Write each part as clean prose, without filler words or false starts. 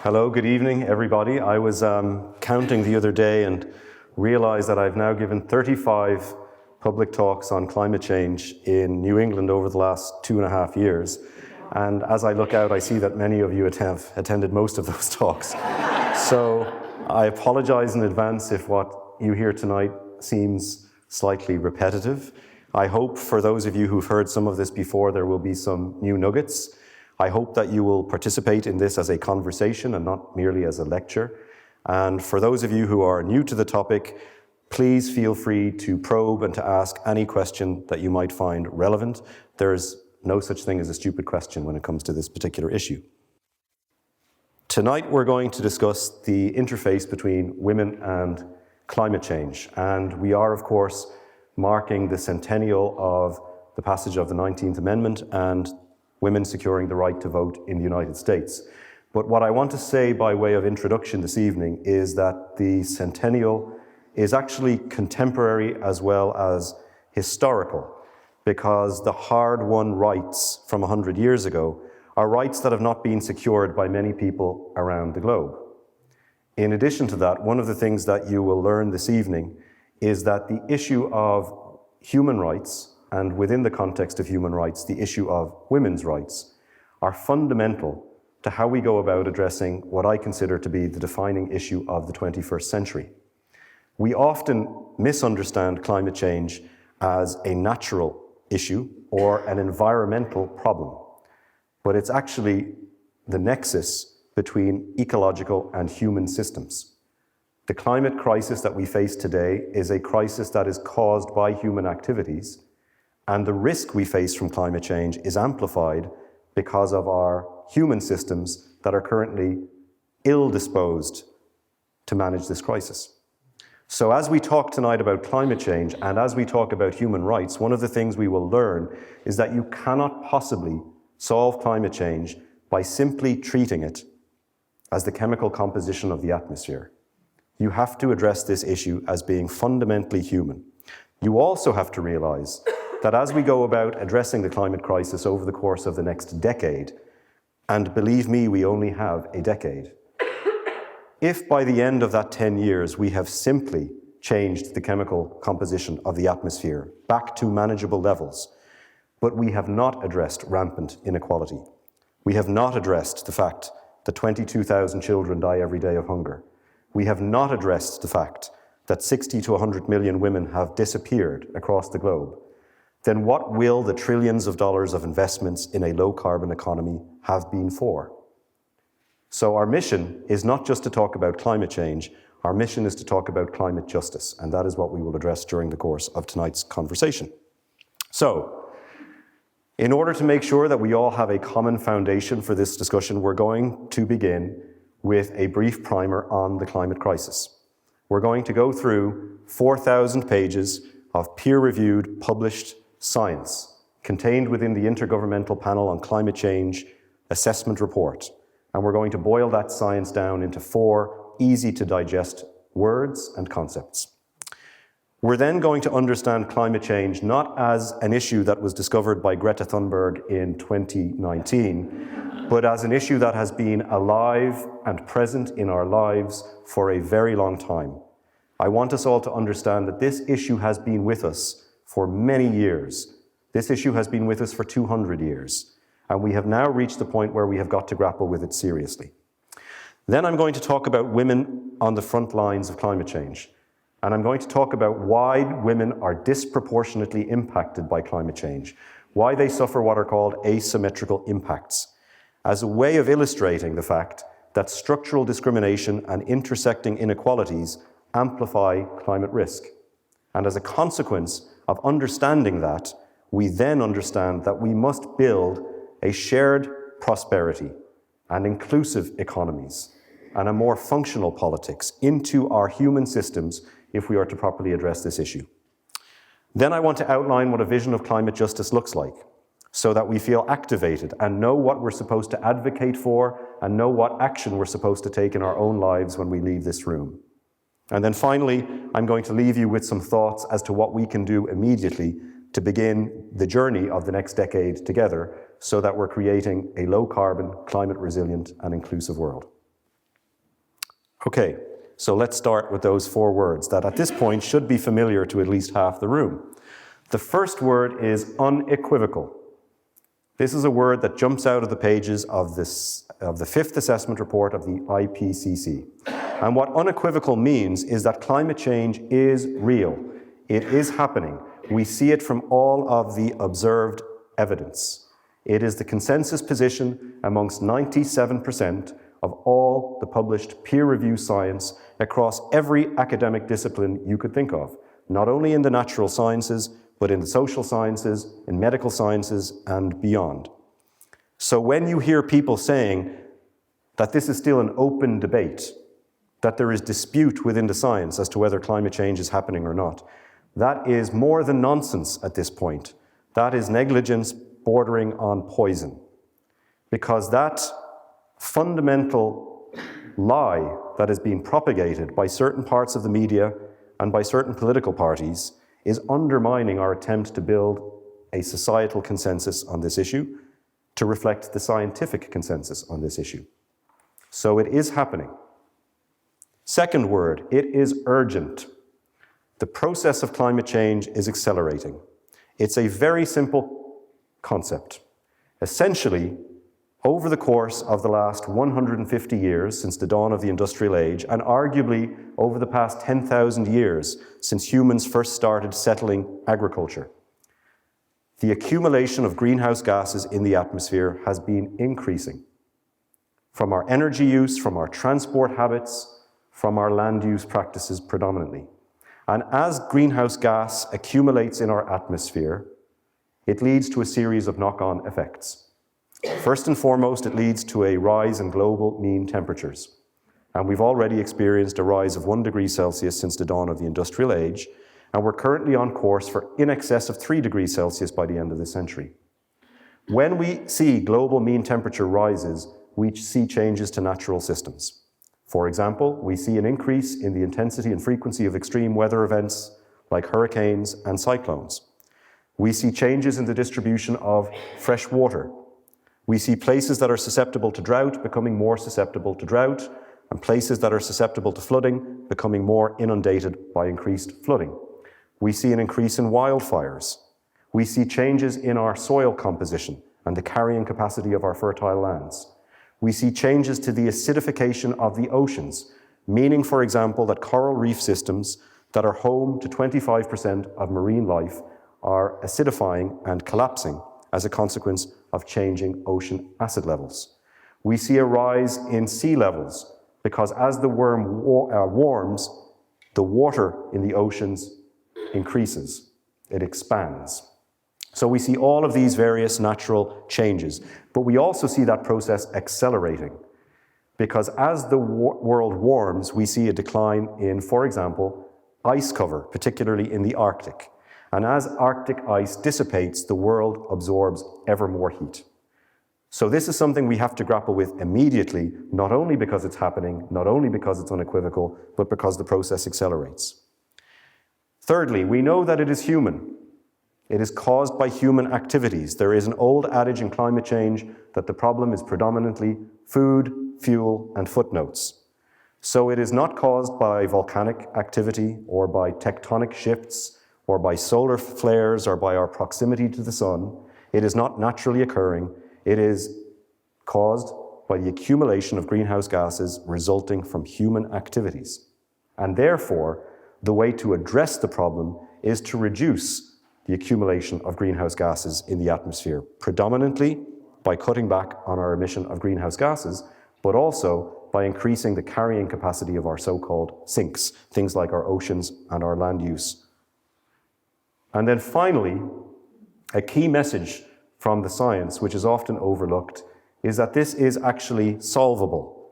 Hello, good evening, everybody. I was counting the other day and realized that I've now given 35 public talks on climate change in New England over the last 2.5 years. And as I look out, I see that many of you have attended most of those talks. So I apologize in advance if what you hear tonight seems slightly repetitive. I hope for those of you who've heard some of this before, there will be some new nuggets. I hope that you will participate in this as a conversation and not merely as a lecture. And for those of you who are new to the topic, please feel free to probe and to ask any question that you might find relevant. There's no such thing as a stupid question when it comes to this particular issue. Tonight we're going to discuss the interface between women and climate change. And we are, of course, marking the centennial of the passage of the 19th Amendment and women securing the right to vote in the United States. But what I want to say by way of introduction this evening is that the centennial is actually contemporary as well as historical, because the hard-won rights from 100 years ago are rights that have not been secured by many people around the globe. In addition to that, one of the things that you will learn this evening is that the issue of human rights, and within the context of human rights, the issue of women's rights, are fundamental to how we go about addressing what I consider to be the defining issue of the 21st century. We often misunderstand climate change as a natural issue or an environmental problem, but it's actually the nexus between ecological and human systems. The climate crisis that we face today is a crisis that is caused by human activities, and the risk we face from climate change is amplified because of our human systems that are currently ill-disposed to manage this crisis. So as we talk tonight about climate change and as we talk about human rights, one of the things we will learn is that you cannot possibly solve climate change by simply treating it as the chemical composition of the atmosphere. You have to address this issue as being fundamentally human. You also have to realize that as we go about addressing the climate crisis over the course of the next decade, and believe me, we only have a decade, if by the end of that 10 years we have simply changed the chemical composition of the atmosphere back to manageable levels, but we have not addressed rampant inequality, we have not addressed the fact that 22,000 children die every day of hunger, we have not addressed the fact that 60 to 100 million women have disappeared across the globe, then what will the trillions of dollars of investments in a low-carbon economy have been for? So our mission is not just to talk about climate change, our mission is to talk about climate justice, and that is what we will address during the course of tonight's conversation. So, in order to make sure that we all have a common foundation for this discussion, we're going to begin with a brief primer on the climate crisis. We're going to go through 4,000 pages of peer-reviewed, published science contained within the Intergovernmental Panel on Climate Change Assessment Report. And we're going to boil that science down into 4 easy-to-digest words and concepts. We're then going to understand climate change not as an issue that was discovered by Greta Thunberg in 2019, but as an issue that has been alive and present in our lives for a very long time. I want us all to understand that this issue has been with us for many years. This issue has been with us for 200 years, and we have now reached the point where we have got to grapple with it seriously. Then I'm going to talk about women on the front lines of climate change, and I'm going to talk about why women are disproportionately impacted by climate change, why they suffer what are called asymmetrical impacts, as a way of illustrating the fact that structural discrimination and intersecting inequalities amplify climate risk. And as a consequence of understanding that, we then understand that we must build a shared prosperity and inclusive economies and a more functional politics into our human systems if we are to properly address this issue. Then I want to outline what a vision of climate justice looks like, so that we feel activated and know what we're supposed to advocate for and know what action we're supposed to take in our own lives when we leave this room. And then finally, I'm going to leave you with some thoughts as to what we can do immediately to begin the journey of the next decade together so that we're creating a low-carbon, climate-resilient and inclusive world. Okay, so let's start with those 4 words that at this point should be familiar to at least half the room. The first word is unequivocal. This is a word that jumps out of the pages of the 5th assessment report of the IPCC. And what unequivocal means is that climate change is real. It is happening. We see it from all of the observed evidence. It is the consensus position amongst 97% of all the published peer-reviewed science across every academic discipline you could think of, not only in the natural sciences, but in the social sciences, in medical sciences, and beyond. So when you hear people saying that this is still an open debate, that there is dispute within the science as to whether climate change is happening or not, that is more than nonsense at this point. That is negligence bordering on poison. Because that fundamental lie that is being propagated by certain parts of the media and by certain political parties is undermining our attempt to build a societal consensus on this issue, to reflect the scientific consensus on this issue. So it is happening. Second word, it is urgent. The process of climate change is accelerating. It's a very simple concept. Essentially, over the course of the last 150 years since the dawn of the industrial age, and arguably over the past 10,000 years since humans first started settling agriculture, the accumulation of greenhouse gases in the atmosphere has been increasing. From our energy use, from our transport habits, from our land use practices predominantly. And as greenhouse gas accumulates in our atmosphere, it leads to a series of knock-on effects. First and foremost, it leads to a rise in global mean temperatures. And we've already experienced a rise of 1 degree Celsius since the dawn of the industrial age, and we're currently on course for in excess of 3 degrees Celsius by the end of the century. When we see global mean temperature rises, we see changes to natural systems. For example, we see an increase in the intensity and frequency of extreme weather events like hurricanes and cyclones. We see changes in the distribution of fresh water. We see places that are susceptible to drought becoming more susceptible to drought, and places that are susceptible to flooding becoming more inundated by increased flooding. We see an increase in wildfires. We see changes in our soil composition and the carrying capacity of our fertile lands. We see changes to the acidification of the oceans, meaning, for example, that coral reef systems that are home to 25% of marine life are acidifying and collapsing as a consequence of changing ocean acid levels. We see a rise in sea levels because as the worm warms, the water in the oceans increases, it expands. So we see all of these various natural changes, but we also see that process accelerating because as the world warms, we see a decline in, for example, ice cover, particularly in the Arctic. And as Arctic ice dissipates, the world absorbs ever more heat. So this is something we have to grapple with immediately, not only because it's happening, not only because it's unequivocal, but because the process accelerates. Thirdly, we know that it is human. It is caused by human activities. There is an old adage in climate change that the problem is predominantly food, fuel, and footnotes. So it is not caused by volcanic activity or by tectonic shifts or by solar flares or by our proximity to the sun. It is not naturally occurring. It is caused by the accumulation of greenhouse gases resulting from human activities. And therefore, the way to address the problem is to reduce the accumulation of greenhouse gases in the atmosphere, predominantly by cutting back on our emission of greenhouse gases, but also by increasing the carrying capacity of our so-called sinks, things like our oceans and our land use. And then finally, a key message from the science, which is often overlooked, is that this is actually solvable.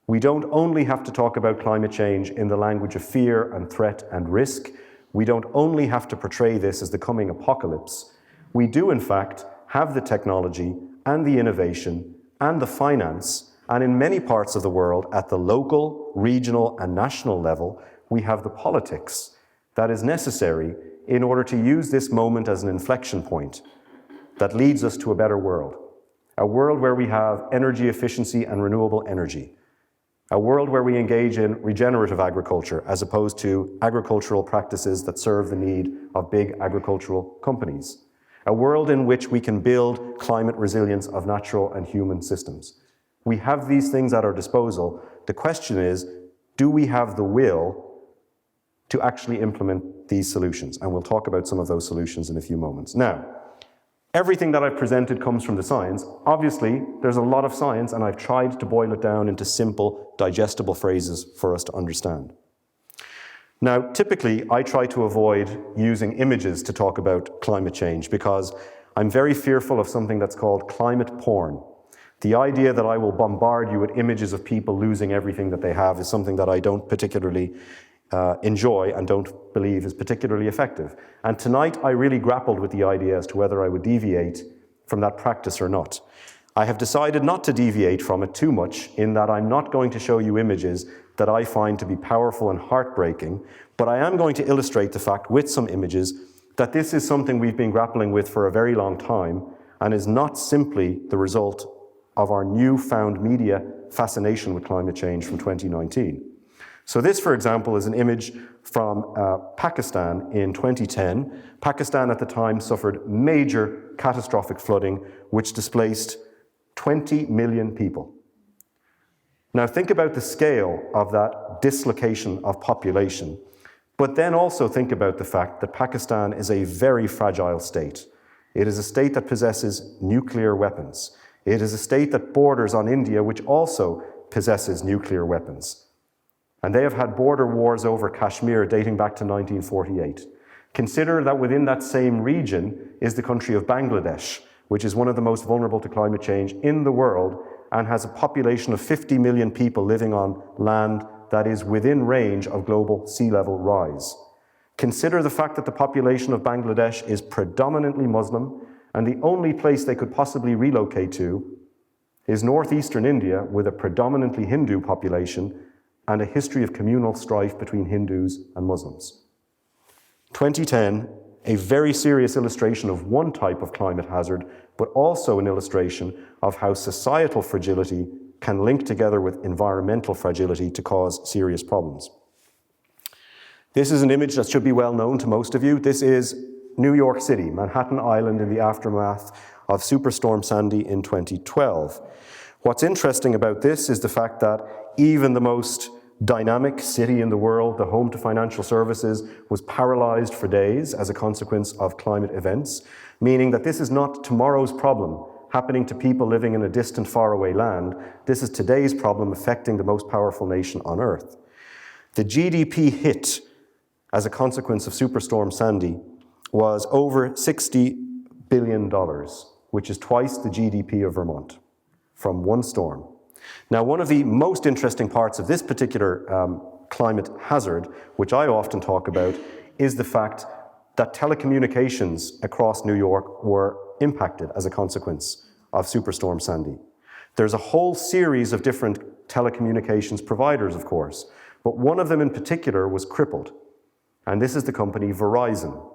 We don't only have to talk about climate change in the language of fear and threat and risk. We don't only have to portray this as the coming apocalypse. We do, in fact, have the technology and the innovation and the finance, and in many parts of the world, at the local, regional, and national level, we have the politics that is necessary in order to use this moment as an inflection point that leads us to a better world, a world where we have energy efficiency and renewable energy, A world where we engage in regenerative agriculture as opposed to agricultural practices that serve the need of big agricultural companies. A world in which we can build climate resilience of natural and human systems. We have these things at our disposal. The question is, do we have the will to actually implement these solutions? And we'll talk about some of those solutions in a few moments. Now, everything that I've presented comes from the science. Obviously, there's a lot of science, and I've tried to boil it down into simple, digestible phrases for us to understand. Now, typically, I try to avoid using images to talk about climate change because I'm very fearful of something that's called climate porn. The idea that I will bombard you with images of people losing everything that they have is something that I don't particularly enjoy and don't believe is particularly effective. And tonight I really grappled with the idea as to whether I would deviate from that practice or not. I have decided not to deviate from it too much in that I'm not going to show you images that I find to be powerful and heartbreaking, but I am going to illustrate the fact with some images that this is something we've been grappling with for a very long time and is not simply the result of our newfound media fascination with climate change from 2019. So this, for example, is an image from Pakistan in 2010. Pakistan at the time suffered major catastrophic flooding, which displaced 20 million people. Now think about the scale of that dislocation of population, but then also think about the fact that Pakistan is a very fragile state. It is a state that possesses nuclear weapons. It is a state that borders on India, which also possesses nuclear weapons. And they have had border wars over Kashmir dating back to 1948. Consider that within that same region is the country of Bangladesh, which is one of the most vulnerable to climate change in the world and has a population of 50 million people living on land that is within range of global sea level rise. Consider the fact that the population of Bangladesh is predominantly Muslim, and the only place they could possibly relocate to is northeastern India with a predominantly Hindu population and a history of communal strife between Hindus and Muslims. 2010, a very serious illustration of one type of climate hazard, but also an illustration of how societal fragility can link together with environmental fragility to cause serious problems. This is an image that should be well known to most of you. This is New York City, Manhattan Island, in the aftermath of Superstorm Sandy in 2012. What's interesting about this is the fact that even the most dynamic city in the world, the home to financial services, was paralyzed for days as a consequence of climate events, meaning that this is not tomorrow's problem happening to people living in a distant, faraway land. This is today's problem affecting the most powerful nation on Earth. The GDP hit as a consequence of Superstorm Sandy was over $60 billion, which is twice the GDP of Vermont from one storm. Now, one of the most interesting parts of this particular climate hazard, which I often talk about, is the fact that telecommunications across New York were impacted as a consequence of Superstorm Sandy. There's a whole series of different telecommunications providers, of course, but one of them in particular was crippled, and this is the company Verizon.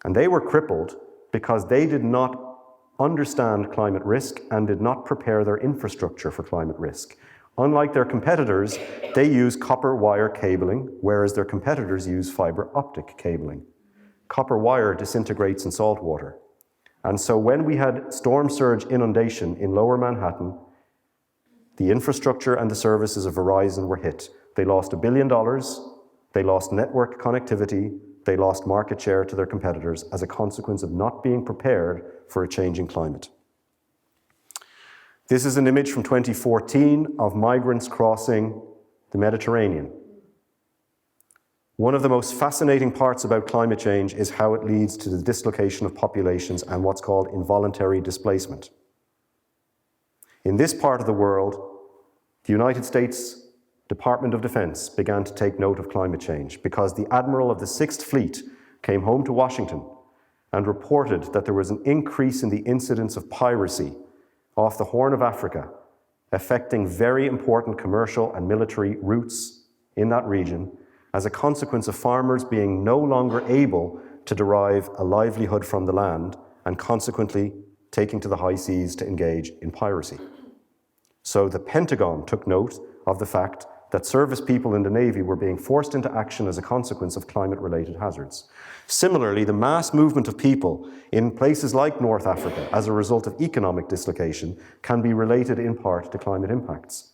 And they were crippled because they did not understand climate risk and did not prepare their infrastructure for climate risk. Unlike their competitors, they use copper wire cabling, whereas their competitors use fiber optic cabling. Copper wire disintegrates in salt water. And so when we had storm surge inundation in Lower Manhattan, the infrastructure and the services of Verizon were hit. They lost $1 billion, they lost network connectivity, they lost market share to their competitors as a consequence of not being prepared for a changing climate. This is an image from 2014 of migrants crossing the Mediterranean. One of the most fascinating parts about climate change is how it leads to the dislocation of populations and what's called involuntary displacement. In this part of the world, the United States Department of Defense began to take note of climate change because the Admiral of the 6th Fleet came home to Washington and reported that there was an increase in the incidence of piracy off the Horn of Africa, affecting very important commercial and military routes in that region as a consequence of farmers being no longer able to derive a livelihood from the land and consequently taking to the high seas to engage in piracy. So the Pentagon took note of the fact that service people in the Navy were being forced into action as a consequence of climate-related hazards. Similarly, the mass movement of people in places like North Africa as a result of economic dislocation can be related in part to climate impacts.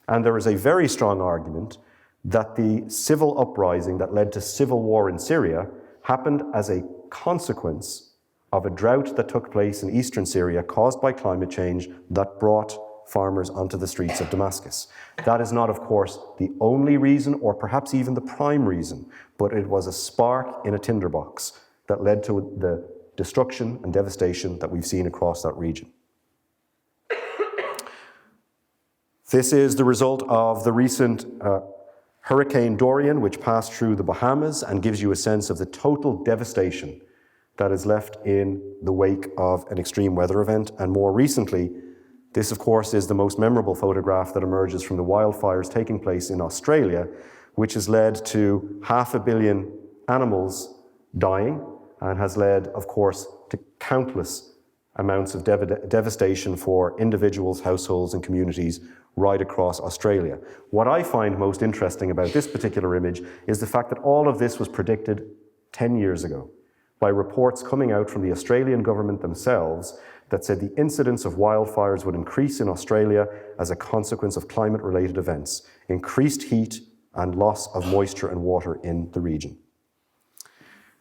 And there is a very strong argument that the civil uprising that led to civil war in Syria happened as a consequence of a drought that took place in eastern Syria caused by climate change that brought farmers onto the streets of Damascus. That is not, of course, the only reason, or perhaps even the prime reason, but it was a spark in a tinderbox that led to the destruction and devastation that we've seen across that region. This is the result of the recent Hurricane Dorian, which passed through the Bahamas, and gives you a sense of the total devastation that is left in the wake of an extreme weather event. And more recently, this, of course, is the most memorable photograph that emerges from the wildfires taking place in Australia, which has led to 500 million animals dying and has led, of course, to countless amounts of devastation for individuals, households, and communities right across Australia. What I find most interesting about this particular image is the fact that all of this was predicted 10 years ago by reports coming out from the Australian government themselves that said the incidence of wildfires would increase in Australia as a consequence of climate-related events, increased heat and loss of moisture and water in the region.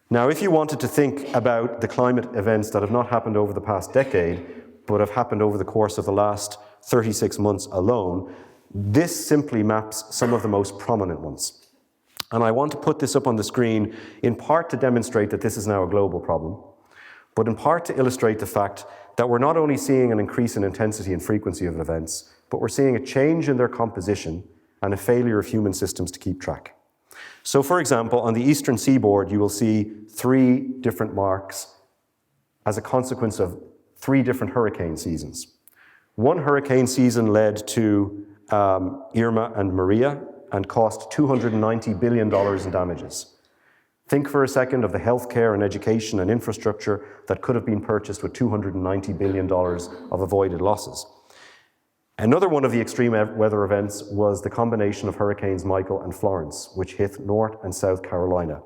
Now, if you wanted to think about the climate events that have not happened over the past decade, but have happened over the course of the last 36 months alone, this simply maps some of the most prominent ones. And I want to put this up on the screen in part to demonstrate that this is now a global problem, but in part to illustrate the fact that we're not only seeing an increase in intensity and frequency of events, but we're seeing a change in their composition and a failure of human systems to keep track. So, for example, on the eastern seaboard, you will see 3 different marks as a consequence of 3 different hurricane seasons. One hurricane season led to Irma and Maria and cost $290 billion in damages. Think for a second of the healthcare and education and infrastructure that could have been purchased with $290 billion of avoided losses. Another one of the extreme weather events was the combination of Hurricanes Michael and Florence, which hit North and South Carolina.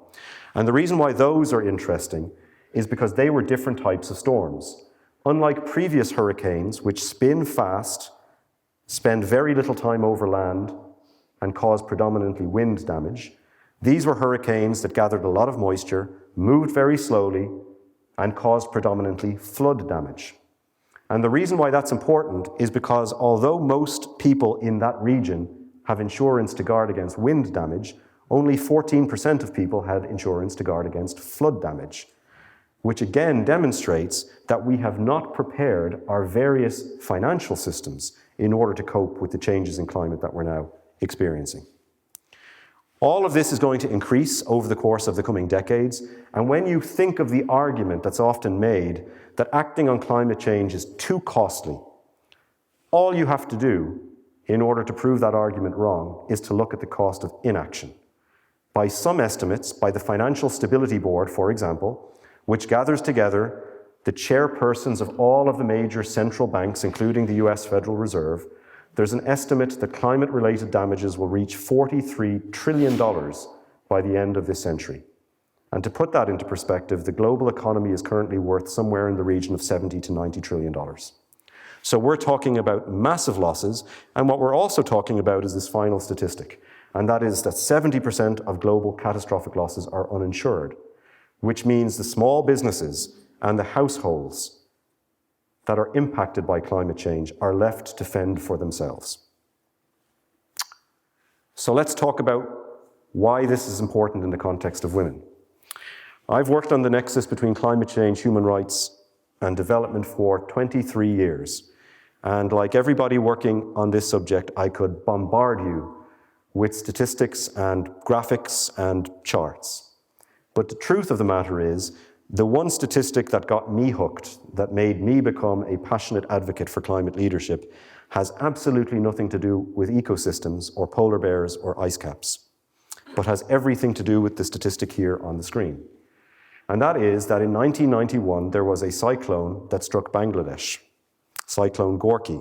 And the reason why those are interesting is because they were different types of storms. Unlike previous hurricanes, which spin fast, spend very little time over land, and cause predominantly wind damage, these were hurricanes that gathered a lot of moisture, moved very slowly, and caused predominantly flood damage. And the reason why that's important is because although most people in that region have insurance to guard against wind damage, only 14% of people had insurance to guard against flood damage, which again demonstrates that we have not prepared our various financial systems in order to cope with the changes in climate that we're now experiencing. All of this is going to increase over the course of the coming decades, and when you think of the argument that's often made that acting on climate change is too costly, all you have to do in order to prove that argument wrong is to look at the cost of inaction. By some estimates, by the Financial Stability Board, for example, which gathers together the chairpersons of all of the major central banks, including the US Federal Reserve, there's an estimate that climate-related damages will reach $43 trillion by the end of this century. And to put that into perspective, the global economy is currently worth somewhere in the region of $70 to $90 trillion. So we're talking about massive losses, and what we're also talking about is this final statistic, and that is that 70% of global catastrophic losses are uninsured, which means the small businesses and the households that are impacted by climate change are left to fend for themselves. So let's talk about why this is important in the context of women. I've worked on the nexus between climate change, human rights, and development for 23 years. And like everybody working on this subject, I could bombard you with statistics and graphics and charts. But the truth of the matter is, the one statistic that got me hooked, that made me become a passionate advocate for climate leadership, has absolutely nothing to do with ecosystems or polar bears or ice caps, but has everything to do with the statistic here on the screen. And that is that in 1991, there was a cyclone that struck Bangladesh, Cyclone Gorky.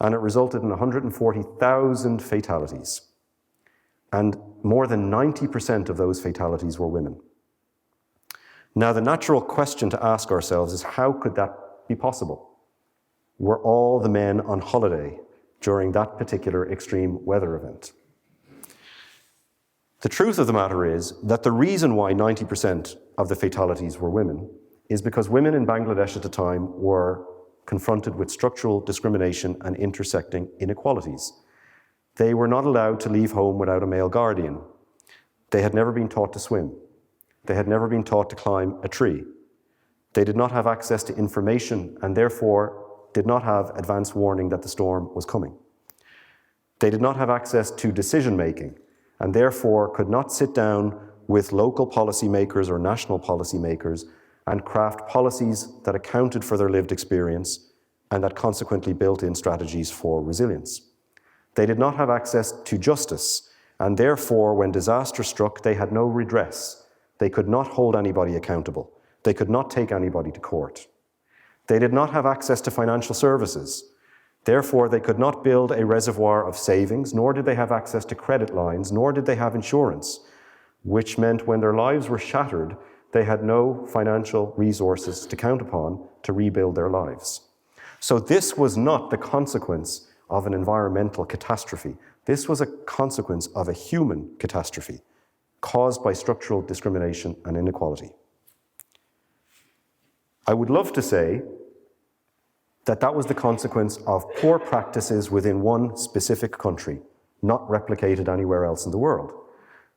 and it resulted in 140,000 fatalities. And more than 90% of those fatalities were women. Now, the natural question to ask ourselves is, how could that be possible? Were all the men on holiday during that particular extreme weather event? The truth of the matter is that the reason why 90% of the fatalities were women is because women in Bangladesh at the time were confronted with structural discrimination and intersecting inequalities. They were not allowed to leave home without a male guardian. They had never been taught to swim. They had never been taught to climb a tree. They did not have access to information and therefore did not have advance warning that the storm was coming. They did not have access to decision-making and therefore could not sit down with local policymakers or national policymakers and craft policies that accounted for their lived experience and that consequently built in strategies for resilience. They did not have access to justice, and therefore, when disaster struck, they had no redress. They could not hold anybody accountable. They could not take anybody to court. They did not have access to financial services. Therefore, they could not build a reservoir of savings, nor did they have access to credit lines, nor did they have insurance, which meant when their lives were shattered, they had no financial resources to count upon to rebuild their lives. So this was not the consequence of an environmental catastrophe. This was a consequence of a human catastrophe caused by structural discrimination and inequality. I would love to say that that was the consequence of poor practices within one specific country, not replicated anywhere else in the world.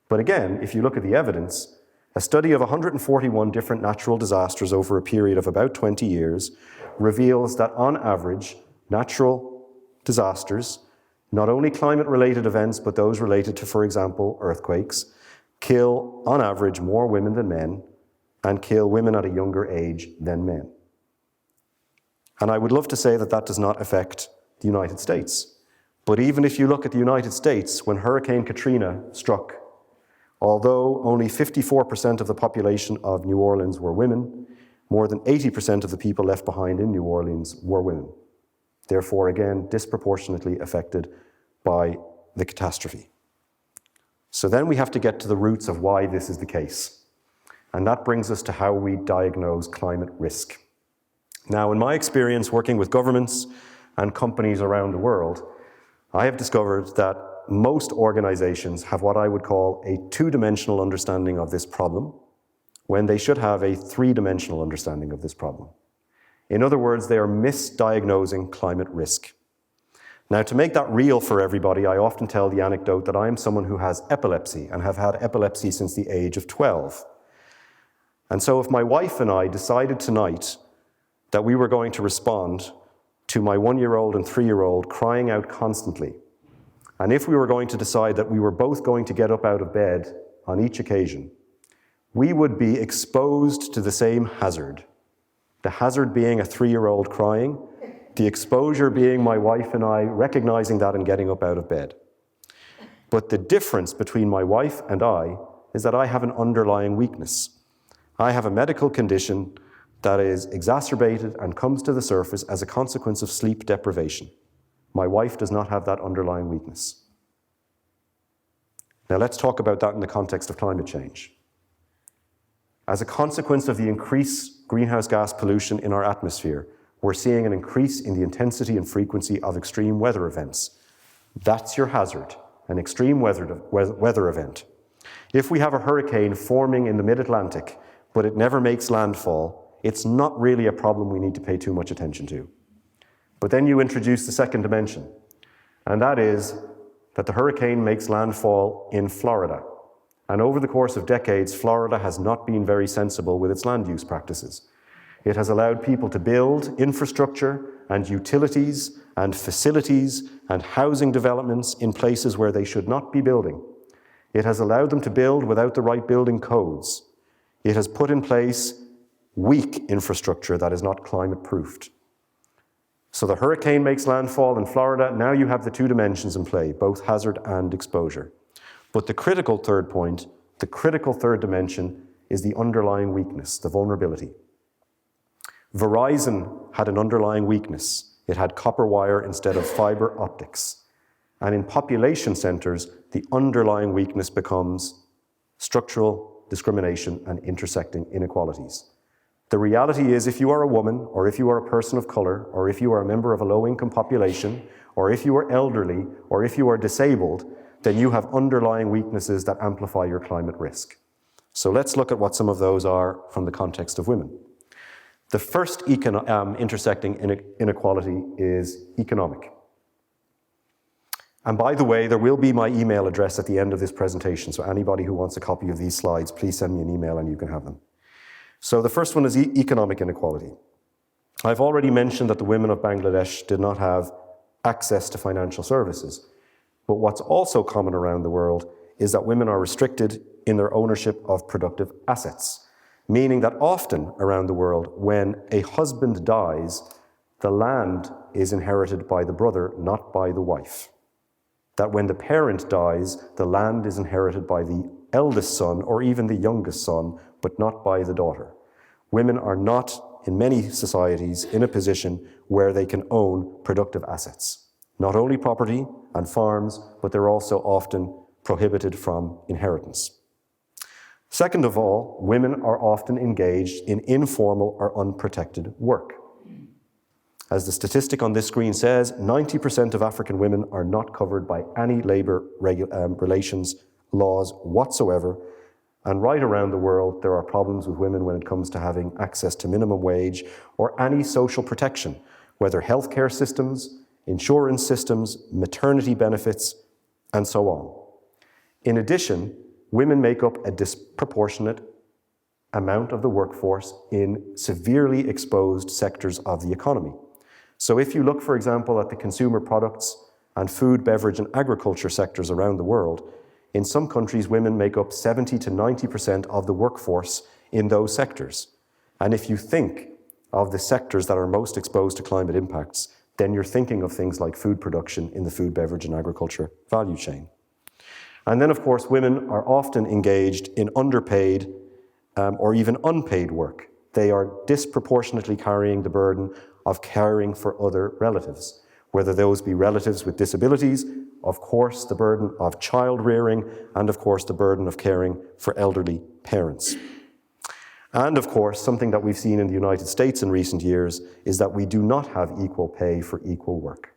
But again, if you look at the evidence, a study of 141 different natural disasters over a period of about 20 years reveals that on average, natural disasters, not only climate-related events, but those related to, for example, earthquakes, kill on average more women than men and kill women at a younger age than men. And I would love to say that that does not affect the United States. But even if you look at the United States, when Hurricane Katrina struck, although only 54% of the population of New Orleans were women, more than 80% of the people left behind in New Orleans were women. Therefore, again, disproportionately affected by the catastrophe. So then we have to get to the roots of why this is the case. And that brings us to how we diagnose climate risk. Now, in my experience working with governments and companies around the world, I have discovered that most organizations have what I would call a two-dimensional understanding of this problem, when they should have a three-dimensional understanding of this problem. In other words, they are misdiagnosing climate risk. Now, to make that real for everybody, I often tell the anecdote that I am someone who has epilepsy and have had epilepsy since the age of 12. And so if my wife and I decided tonight that we were going to respond to my 1-year-old and 3-year-old crying out constantly, and if we were going to decide that we were both going to get up out of bed on each occasion, we would be exposed to the same hazard. The hazard being a 3-year-old crying, the exposure being my wife and I recognizing that and getting up out of bed. But the difference between my wife and I is that I have an underlying weakness. I have a medical condition that is exacerbated and comes to the surface as a consequence of sleep deprivation. My wife does not have that underlying weakness. Now let's talk about that in the context of climate change. As a consequence of the increased greenhouse gas pollution in our atmosphere, we're seeing an increase in the intensity and frequency of extreme weather events. That's your hazard, an extreme weather event. If we have a hurricane forming in the mid-Atlantic, but it never makes landfall, it's not really a problem we need to pay too much attention to. But then you introduce the second dimension, and that is that the hurricane makes landfall in Florida. And over the course of decades, Florida has not been very sensible with its land use practices. It has allowed people to build infrastructure and utilities and facilities and housing developments in places where they should not be building. It has allowed them to build without the right building codes. It has put in place weak infrastructure that is not climate-proofed. So the hurricane makes landfall in Florida. Now you have the two dimensions in play, both hazard and exposure. But the critical third point, the critical third dimension, is the underlying weakness, the vulnerability. Verizon had an underlying weakness It had copper wire instead of fiber optics. And in population centers, the underlying weakness becomes structural discrimination and intersecting inequalities. The reality is, if you are a woman, or if you are a person of color, or if you are a member of a low-income population, or if you are elderly, or if you are disabled, then you have underlying weaknesses that amplify your climate risk. So let's look at what some of those are from the context of women. The first intersecting inequality is economic. And by the way, there will be my email address at the end of this presentation, so anybody who wants a copy of these slides, please send me an email and you can have them. So the first one is economic inequality. I've already mentioned that the women of Bangladesh did not have access to financial services. But what's also common around the world is that women are restricted in their ownership of productive assets, meaning that often around the world, when a husband dies, the land is inherited by the brother, not by the wife. That when the parent dies, the land is inherited by the eldest son or even the youngest son, but not by the daughter. Women are not, in many societies, in a position where they can own productive assets. Not only property and farms, but they're also often prohibited from inheritance. Second of all, women are often engaged in informal or unprotected work. As the statistic on this screen says, 90% of African women are not covered by any labor relations laws whatsoever. And right around the world, there are problems with women when it comes to having access to minimum wage or any social protection, whether healthcare systems, insurance systems, maternity benefits, and so on. In addition, women make up a disproportionate amount of the workforce in severely exposed sectors of the economy. So if you look, for example, at the consumer products and food, beverage, and agriculture sectors around the world, in some countries, women make up 70 to 90% of the workforce in those sectors. And if you think of the sectors that are most exposed to climate impacts, then you're thinking of things like food production in the food, beverage, and agriculture value chain. And then, of course, women are often engaged in underpaid or even unpaid work. They are disproportionately carrying the burden of caring for other relatives, whether those be relatives with disabilities, of course, the burden of child rearing, and of course, the burden of caring for elderly parents. And of course, something that we've seen in the United States in recent years is that we do not have equal pay for equal work.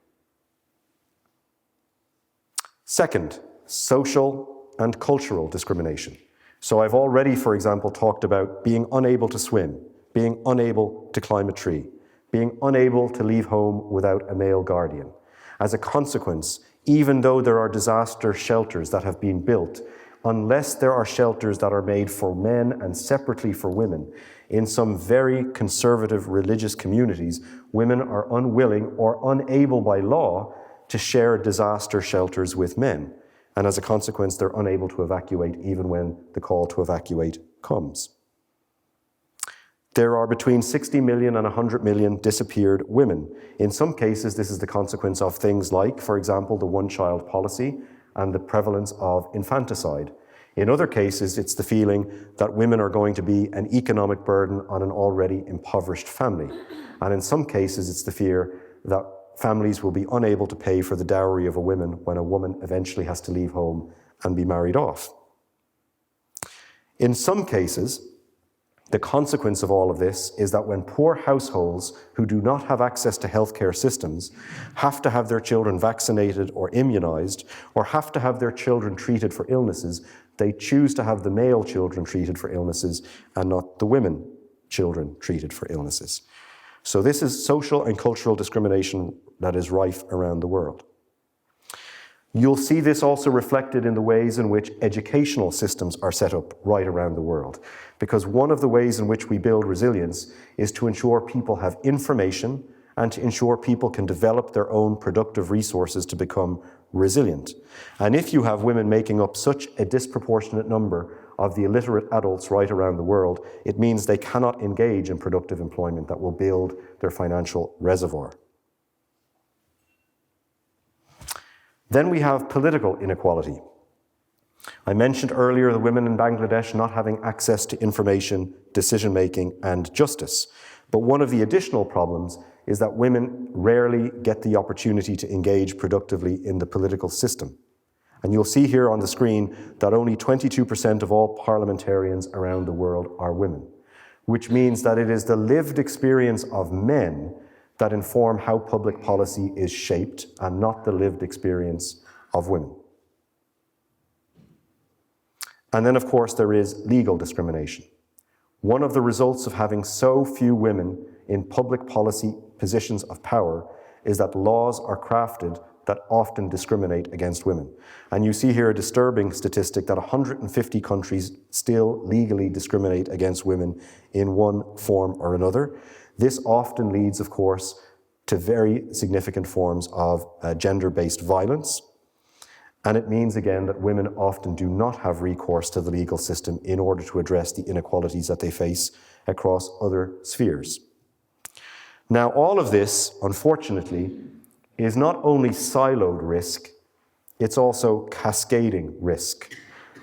Second, social and cultural discrimination. So I've already, for example, talked about being unable to swim, being unable to climb a tree, being unable to leave home without a male guardian. As a consequence, even though there are disaster shelters that have been built, unless there are shelters that are made for men and separately for women, in some very conservative religious communities, women are unwilling or unable by law to share disaster shelters with men. And as a consequence, they're unable to evacuate even when the call to evacuate comes. There are between 60 million and 100 million disappeared women. In some cases, this is the consequence of things like, for example, the one-child policy and the prevalence of infanticide. In other cases, it's the feeling that women are going to be an economic burden on an already impoverished family. And in some cases, it's the fear that families will be unable to pay for the dowry of a woman when a woman eventually has to leave home and be married off. In some cases, the consequence of all of this is that when poor households who do not have access to healthcare systems have to have their children vaccinated or immunized, or have to have their children treated for illnesses, they choose to have the male children treated for illnesses and not the women children treated for illnesses. So this is social and cultural discrimination that is rife around the world. You'll see this also reflected in the ways in which educational systems are set up right around the world. Because one of the ways in which we build resilience is to ensure people have information and to ensure people can develop their own productive resources to become resilient. And if you have women making up such a disproportionate number of the illiterate adults right around the world, it means they cannot engage in productive employment that will build their financial reservoir. Then we have political inequality. I mentioned earlier the women in Bangladesh not having access to information, decision-making, and justice. But one of the additional problems is that women rarely get the opportunity to engage productively in the political system. And you'll see here on the screen that only 22% of all parliamentarians around the world are women, which means that it is the lived experience of men that inform how public policy is shaped and not the lived experience of women. And then, of course, there is legal discrimination. One of the results of having so few women in public policy positions of power is that laws are crafted that often discriminate against women. And you see here a disturbing statistic that 150 countries still legally discriminate against women in one form or another. This often leads, of course, to very significant forms of gender-based violence. And it means, again, that women often do not have recourse to the legal system in order to address the inequalities that they face across other spheres. Now, all of this, unfortunately, is not only siloed risk, it's also cascading risk.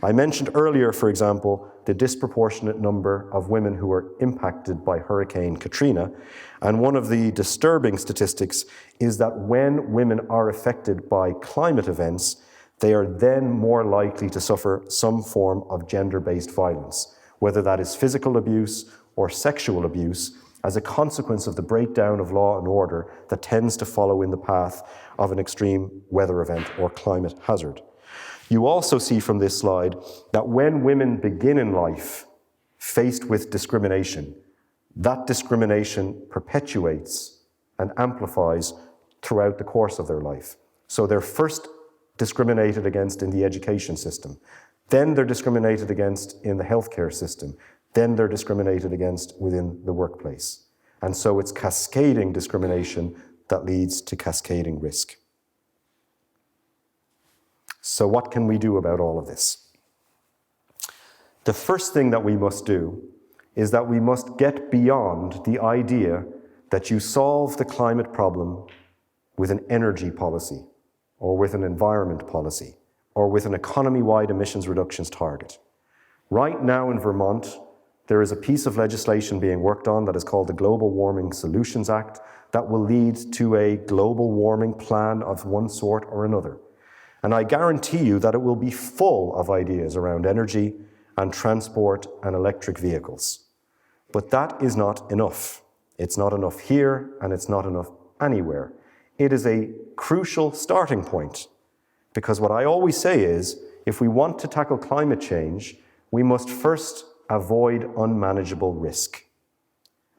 I mentioned earlier, for example, the disproportionate number of women who were impacted by Hurricane Katrina. And one of the disturbing statistics is that when women are affected by climate events, they are then more likely to suffer some form of gender-based violence, whether that is physical abuse or sexual abuse, as a consequence of the breakdown of law and order that tends to follow in the path of an extreme weather event or climate hazard. You also see from this slide that when women begin in life faced with discrimination, that discrimination perpetuates and amplifies throughout the course of their life. So they're first discriminated against in the education system, then they're discriminated against in the healthcare system, then they're discriminated against within the workplace. And so it's cascading discrimination that leads to cascading risk. So what can we do about all of this? The first thing that we must do is that we must get beyond the idea that you solve the climate problem with an energy policy, or with an environment policy, or with an economy-wide emissions reductions target. Right now in Vermont, there is a piece of legislation being worked on that is called the Global Warming Solutions Act that will lead to a global warming plan of one sort or another. And I guarantee you that it will be full of ideas around energy and transport and electric vehicles. But that is not enough. It's not enough here, and it's not enough anywhere. It is a crucial starting point, because what I always say is, if we want to tackle climate change, we must first avoid unmanageable risk.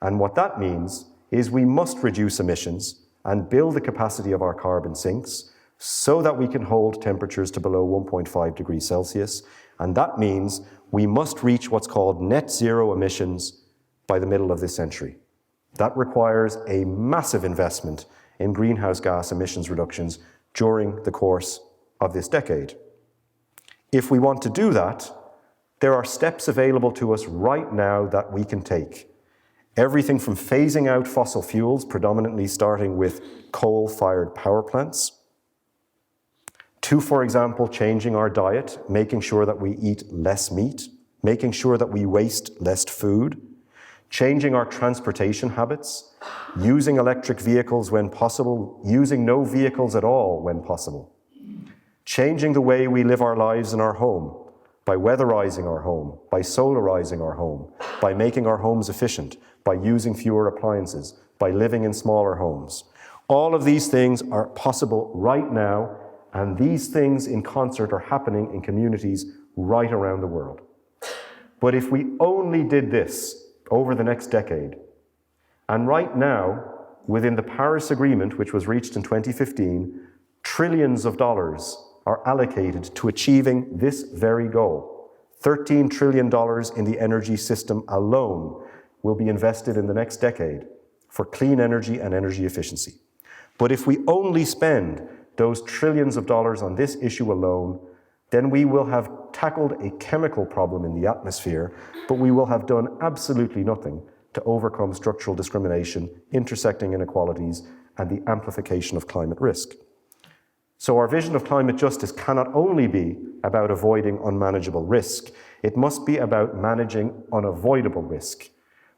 And what that means is we must reduce emissions and build the capacity of our carbon sinks so that we can hold temperatures to below 1.5 degrees Celsius. And that means we must reach what's called net zero emissions by the middle of this century. That requires a massive investment in greenhouse gas emissions reductions during the course of this decade. If we want to do that, there are steps available to us right now that we can take. Everything from phasing out fossil fuels, predominantly starting with coal-fired power plants, to, for example, changing our diet, making sure that we eat less meat, making sure that we waste less food, changing our transportation habits, using electric vehicles when possible, using no vehicles at all when possible, changing the way we live our lives in our home, by weatherizing our home, by solarizing our home, by making our homes efficient, by using fewer appliances, by living in smaller homes. All of these things are possible right now, and these things in concert are happening in communities right around the world. But if we only did this over the next decade, and right now, within the Paris Agreement, which was reached in 2015, trillions of dollars are allocated to achieving this very goal. $13 trillion in the energy system alone will be invested in the next decade for clean energy and energy efficiency. But if we only spend those trillions of dollars on this issue alone, then we will have tackled a chemical problem in the atmosphere, but we will have done absolutely nothing to overcome structural discrimination, intersecting inequalities, and the amplification of climate risk. So our vision of climate justice cannot only be about avoiding unmanageable risk, it must be about managing unavoidable risk.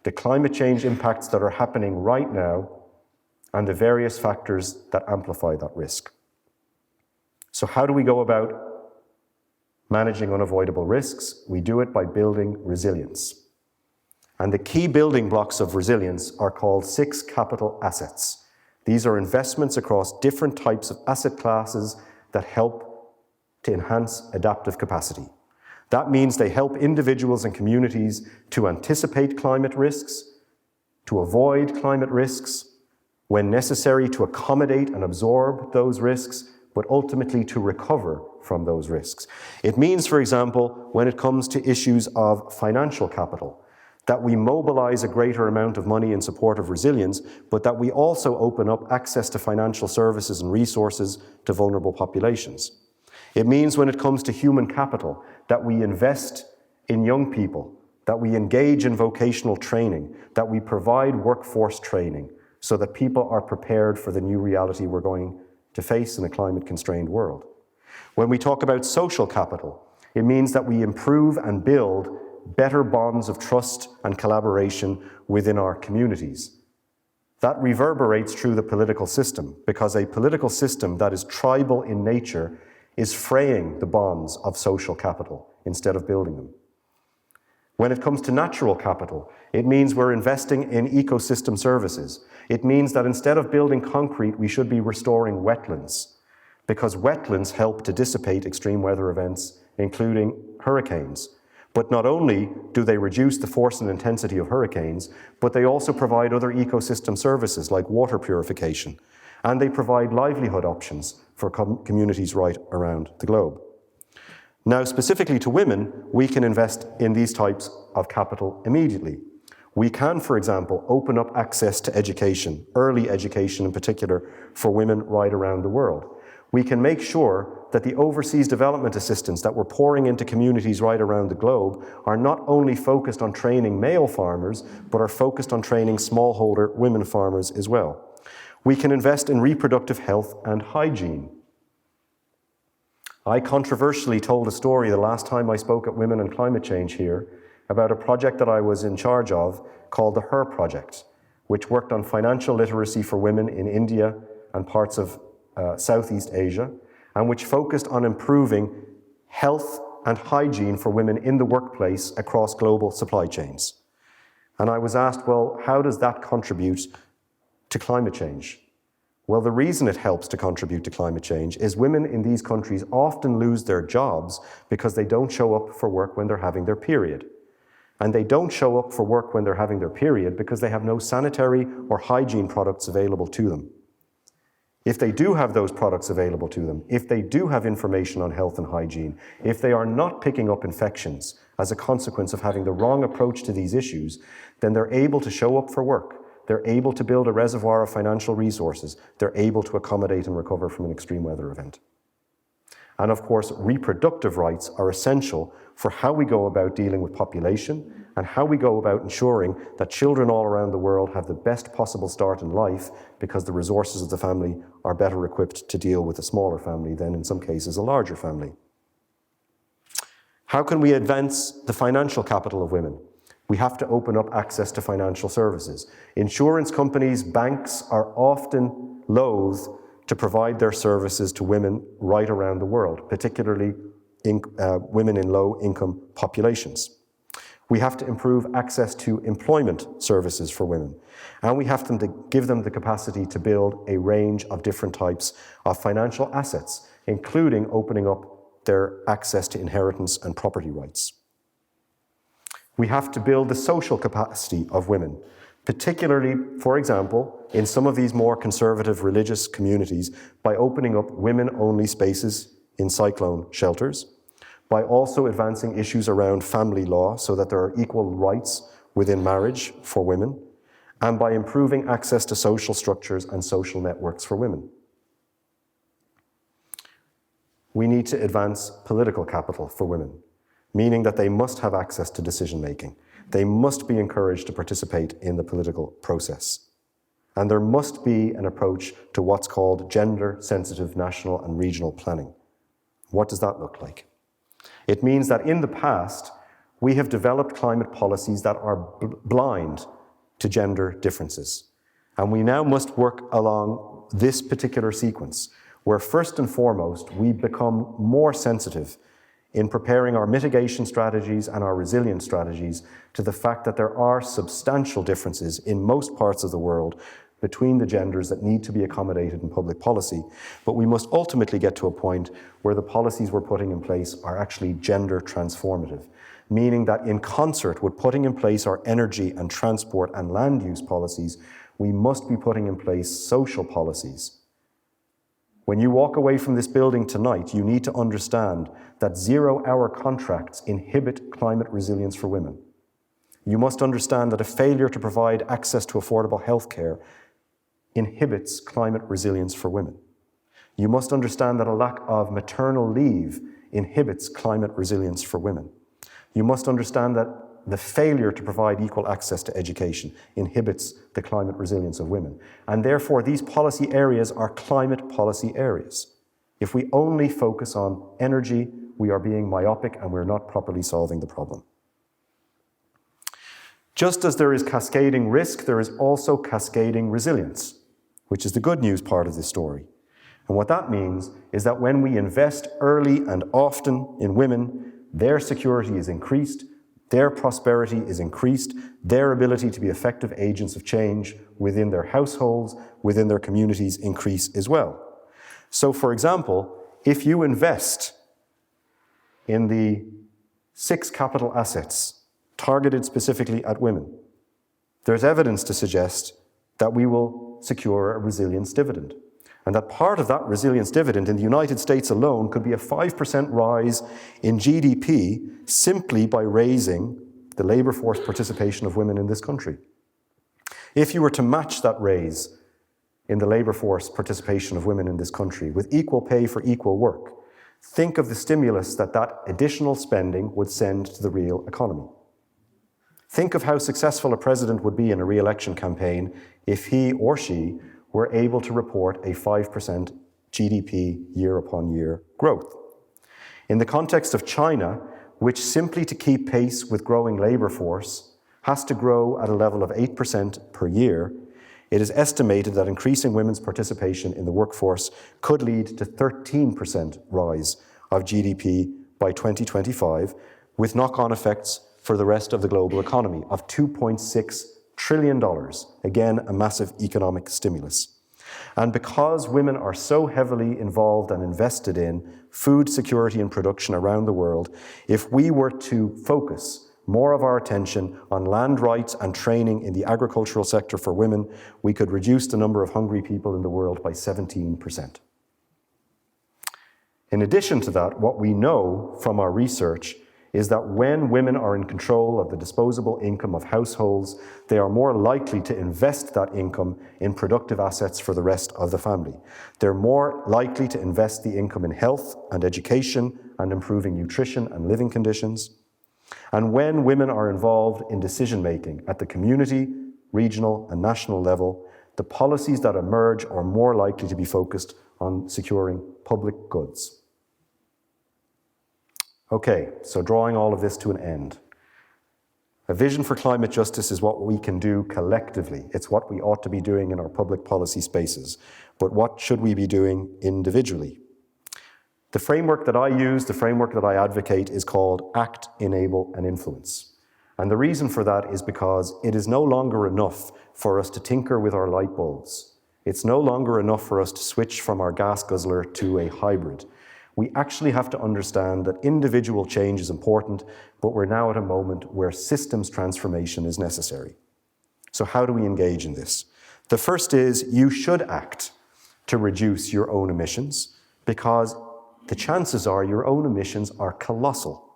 The climate change impacts that are happening right now and the various factors that amplify that risk. So how do we go about managing unavoidable risks? We do it by building resilience. And the key building blocks of resilience are called 6 capital assets. These are investments across different types of asset classes that help to enhance adaptive capacity. That means they help individuals and communities to anticipate climate risks, to avoid climate risks, when necessary to accommodate and absorb those risks, but ultimately to recover from those risks. It means, for example, when it comes to issues of financial capital, that we mobilize a greater amount of money in support of resilience, but that we also open up access to financial services and resources to vulnerable populations. It means when it comes to human capital, that we invest in young people, that we engage in vocational training, that we provide workforce training, so that people are prepared for the new reality we're going to face in a climate-constrained world. When we talk about social capital, it means that we improve and build better bonds of trust and collaboration within our communities. That reverberates through the political system, because a political system that is tribal in nature is fraying the bonds of social capital instead of building them. When it comes to natural capital, it means we're investing in ecosystem services. It means that instead of building concrete, we should be restoring wetlands, because wetlands help to dissipate extreme weather events, including hurricanes. But not only do they reduce the force and intensity of hurricanes, but they also provide other ecosystem services like water purification, and they provide livelihood options for communities right around the globe. Now, specifically to women, we can invest in these types of capital immediately. We can, for example, open up access to education, early education in particular, for women right around the world. We can make sure that the overseas development assistance that we're pouring into communities right around the globe are not only focused on training male farmers, but are focused on training smallholder women farmers as well. We can invest in reproductive health and hygiene. I controversially told a story the last time I spoke at Women and Climate Change here about a project that I was in charge of called the HER Project, which worked on financial literacy for women in India and parts of Southeast Asia, and which focused on improving health and hygiene for women in the workplace across global supply chains. And I was asked, well, how does that contribute to climate change? Well, the reason it helps to contribute to climate change is women in these countries often lose their jobs because they don't show up for work when they're having their period. And they don't show up for work when they're having their period because they have no sanitary or hygiene products available to them. If they do have those products available to them, if they do have information on health and hygiene, if they are not picking up infections as a consequence of having the wrong approach to these issues, then they're able to show up for work. They're able to build a reservoir of financial resources. They're able to accommodate and recover from an extreme weather event. And of course, reproductive rights are essential for how we go about dealing with population and how we go about ensuring that children all around the world have the best possible start in life, because the resources of the family are better equipped to deal with a smaller family than, in some cases, a larger family. How can we advance the financial capital of women? We have to open up access to financial services. Insurance companies, banks are often loath to provide their services to women right around the world, particularly women in low-income populations. We have to improve access to employment services for women, and we have to give them the capacity to build a range of different types of financial assets, including opening up their access to inheritance and property rights. We have to build the social capacity of women, particularly, for example, in some of these more conservative religious communities, by opening up women-only spaces in cyclone shelters, by also advancing issues around family law so that there are equal rights within marriage for women, and by improving access to social structures and social networks for women. We need to advance political capital for women, meaning that they must have access to decision-making. They must be encouraged to participate in the political process. And there must be an approach to what's called gender-sensitive national and regional planning. What does that look like? It means that in the past, we have developed climate policies that are blind to gender differences. And we now must work along this particular sequence, where first and foremost, we become more sensitive in preparing our mitigation strategies and our resilience strategies to the fact that there are substantial differences in most parts of the world between the genders that need to be accommodated in public policy. But we must ultimately get to a point where the policies we're putting in place are actually gender transformative, meaning that in concert with putting in place our energy and transport and land use policies, we must be putting in place social policies. When you walk away from this building tonight, you need to understand that zero-hour contracts inhibit climate resilience for women. You must understand that a failure to provide access to affordable healthcare inhibits climate resilience for women. You must understand that a lack of maternal leave inhibits climate resilience for women. You must understand that the failure to provide equal access to education inhibits the climate resilience of women. And therefore, these policy areas are climate policy areas. If we only focus on energy, we are being myopic and we're not properly solving the problem. Just as there is cascading risk, there is also cascading resilience, which is the good news part of this story. And what that means is that when we invest early and often in women, their security is increased, their prosperity is increased, their ability to be effective agents of change within their households, within their communities increase as well. So, for example, if you invest in the 6 capital assets targeted specifically at women, there's evidence to suggest that we will secure a resilience dividend. And that part of that resilience dividend in the United States alone could be a 5% rise in GDP simply by raising the labor force participation of women in this country. If you were to match that raise in the labor force participation of women in this country with equal pay for equal work, think of the stimulus that that additional spending would send to the real economy. Think of how successful a president would be in a re-election campaign if he or she were able to report a 5% GDP year-upon-year growth. In the context of China, which simply to keep pace with growing labor force has to grow at a level of 8% per year, it is estimated that increasing women's participation in the workforce could lead to 13% rise of GDP by 2025, with knock-on effects for the rest of the global economy of $2.6 trillion, again, a massive economic stimulus. And because women are so heavily involved and invested in food security and production around the world, if we were to focus more of our attention on land rights and training in the agricultural sector for women, we could reduce the number of hungry people in the world by 17%. In addition to that, what we know from our research is that when women are in control of the disposable income of households, they are more likely to invest that income in productive assets for the rest of the family. They're more likely to invest the income in health and education and improving nutrition and living conditions. And when women are involved in decision-making at the community, regional, and national level, the policies that emerge are more likely to be focused on securing public goods. Okay, so drawing all of this to an end. A vision for climate justice is what we can do collectively. It's what we ought to be doing in our public policy spaces. But what should we be doing individually? The framework that I use, the framework that I advocate, is called Act, Enable, and Influence. And the reason for that is because it is no longer enough for us to tinker with our light bulbs. It's no longer enough for us to switch from our gas guzzler to a hybrid. We actually have to understand that individual change is important, but we're now at a moment where systems transformation is necessary. So how do we engage in this? The first is you should act to reduce your own emissions, because the chances are your own emissions are colossal.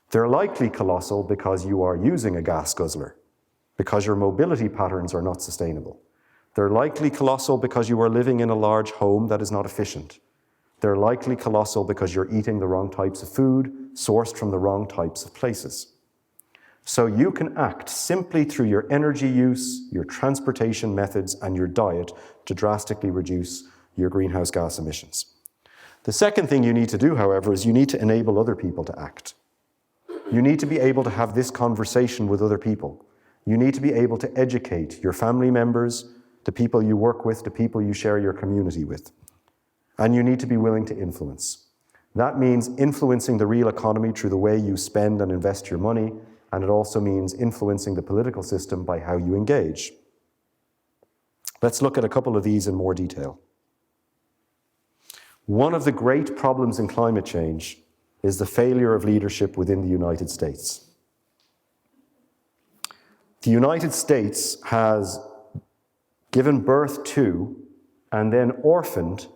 They're likely colossal because you are using a gas guzzler, because your mobility patterns are not sustainable. They're likely colossal because you are living in a large home that is not efficient. They're likely colossal because you're eating the wrong types of food, sourced from the wrong types of places. So you can act simply through your energy use, your transportation methods, and your diet to drastically reduce your greenhouse gas emissions. The second thing you need to do, however, is you need to enable other people to act. You need to be able to have this conversation with other people You need to be able to educate your family members, the people you work with, the people you share your community with. And you need to be willing to influence. That means influencing the real economy through the way you spend and invest your money, and it also means influencing the political system by how you engage. Let's look at a couple of these in more detail. One of the great problems in climate change is the failure of leadership within the United States. The United States has given birth to and then orphaned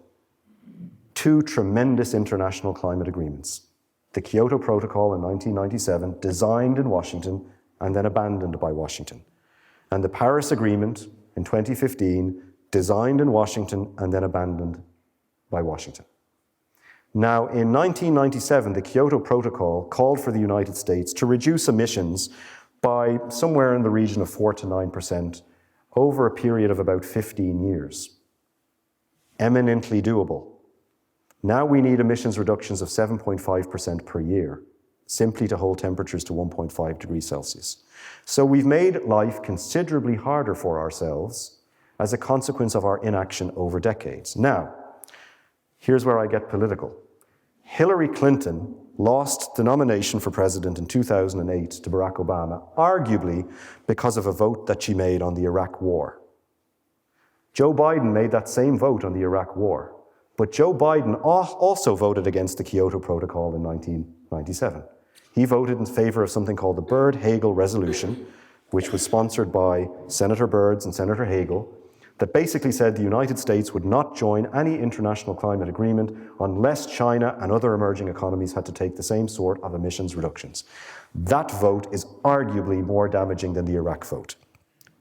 two tremendous international climate agreements. The Kyoto Protocol in 1997, designed in Washington and then abandoned by Washington. And the Paris Agreement in 2015, designed in Washington and then abandoned by Washington. Now, in 1997, the Kyoto Protocol called for the United States to reduce emissions by somewhere in the region of 4 to 9% over a period of about 15 years. Eminently doable. Now we need emissions reductions of 7.5% per year, simply to hold temperatures to 1.5 degrees Celsius. So we've made life considerably harder for ourselves as a consequence of our inaction over decades. Now, here's where I get political. Hillary Clinton lost the nomination for president in 2008 to Barack Obama, arguably because of a vote that she made on the Iraq War. Joe Biden made that same vote on the Iraq War, but Joe Biden also voted against the Kyoto Protocol in 1997. He voted in favor of something called the Byrd-Hagel Resolution, which was sponsored by Senator Byrd and Senator Hagel, that basically said the United States would not join any international climate agreement unless China and other emerging economies had to take the same sort of emissions reductions. That vote is arguably more damaging than the Iraq vote.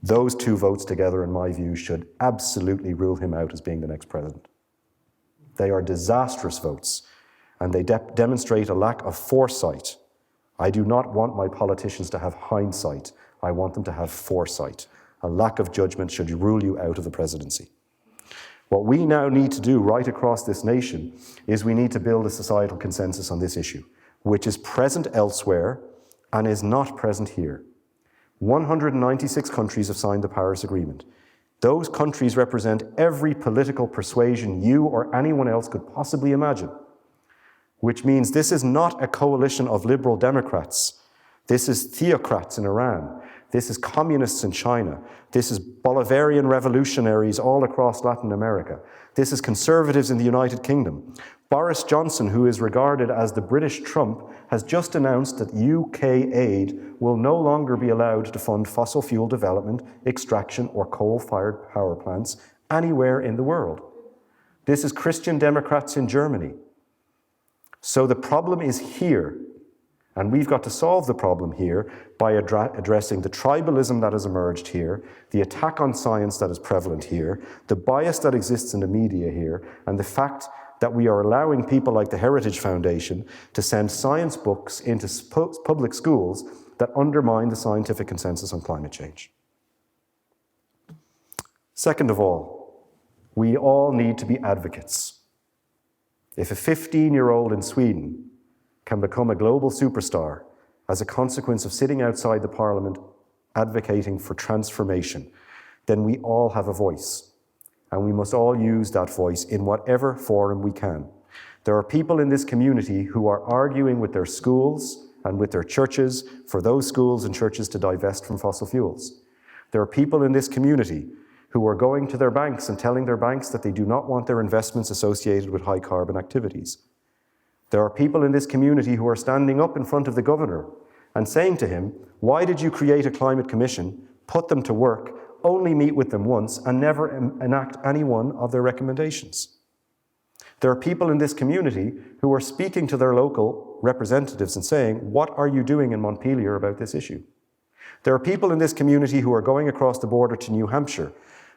Those two votes together, in my view, should absolutely rule him out as being the next president. They are disastrous votes, and they demonstrate a lack of foresight. I do not want my politicians to have hindsight. I want them to have foresight. A lack of judgment should rule you out of the presidency. What we now need to do right across this nation is we need to build a societal consensus on this issue, which is present elsewhere and is not present here. 196 countries have signed the Paris Agreement. Those countries represent every political persuasion you or anyone else could possibly imagine, which means this is not a coalition of liberal Democrats. This is theocrats in Iran. This is communists in China. This is Bolivarian revolutionaries all across Latin America. This is conservatives in the United Kingdom. Boris Johnson, who is regarded as the British Trump, has just announced that UK aid will no longer be allowed to fund fossil fuel development, extraction, or coal-fired power plants anywhere in the world. This is Christian Democrats in Germany. So the problem is here. And we've got to solve the problem here by addressing the tribalism that has emerged here, the attack on science that is prevalent here, the bias that exists in the media here, and the fact that we are allowing people like the Heritage Foundation to send science books into public schools that undermine the scientific consensus on climate change. Second of all, we all need to be advocates. If a 15-year-old in Sweden can become a global superstar as a consequence of sitting outside the parliament advocating for transformation, then we all have a voice, and we must all use that voice in whatever forum we can. There are people in this community who are arguing with their schools and with their churches for those schools and churches to divest from fossil fuels. There are people in this community who are going to their banks and telling their banks that they do not want their investments associated with high carbon activities. There are people in this community who are standing up in front of the governor and saying to him, why did you create a climate commission, put them to work, only meet with them once, and never enact any one of their recommendations? There are people in this community who are speaking to their local representatives and saying, what are you doing in Montpelier about this issue? There are people in this community who are going across the border to New Hampshire,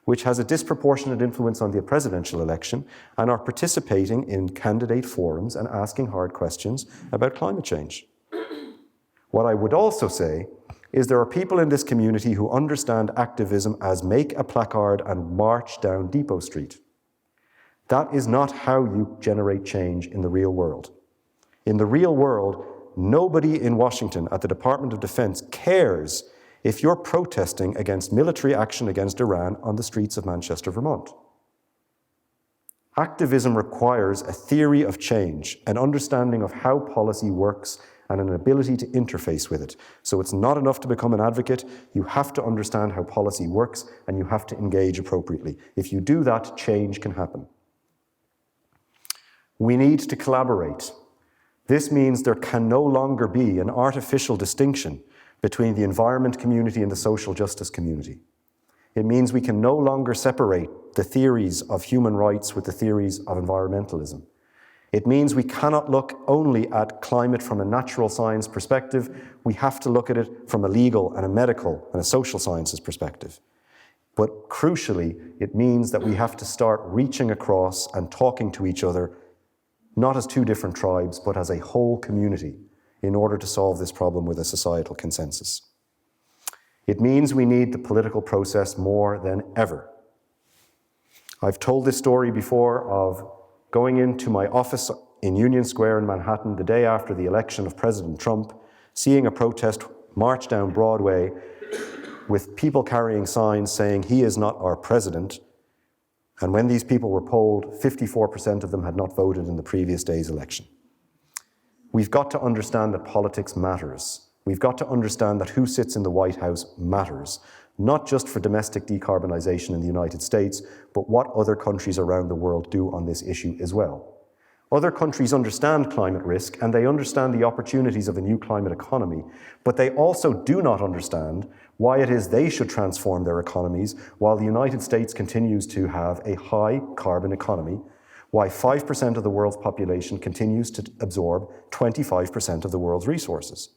which has a disproportionate influence on the presidential election, and are participating in candidate forums and asking hard questions about climate change. What I would also say is there are people in this community who understand activism as make a placard and march down Depot Street. That is not how you generate change in the real world. In the real world, nobody in Washington at the Department of Defense cares if you're protesting against military action against Iran on the streets of Manchester, Vermont. Activism requires a theory of change, an understanding of how policy works, and an ability to interface with it. So it's not enough to become an advocate, you have to understand how policy works, and you have to engage appropriately. If you do that, change can happen. We need to collaborate. This means there can no longer be an artificial distinction between the environment community and the social justice community. It means we can no longer separate the theories of human rights with the theories of environmentalism. It means we cannot look only at climate from a natural science perspective, we have to look at it from a legal and a medical and a social sciences perspective. But crucially, it means that we have to start reaching across and talking to each other, not as two different tribes, but as a whole community, in order to solve this problem with a societal consensus. It means we need the political process more than ever. I've told this story before of going into my office in Union Square in Manhattan the day after the election of President Trump, seeing a protest march down Broadway with people carrying signs saying, "He is not our president." And when these people were polled, 54% of them had not voted in the previous day's election. We've got to understand that politics matters. We've got to understand that who sits in the White House matters, not just for domestic decarbonization in the United States, but what other countries around the world do on this issue as well. Other countries understand climate risk and they understand the opportunities of a new climate economy, but they also do not understand why it is they should transform their economies while the United States continues to have a high carbon economy, why 5% of the world's population continues to absorb 25% of the world's resources.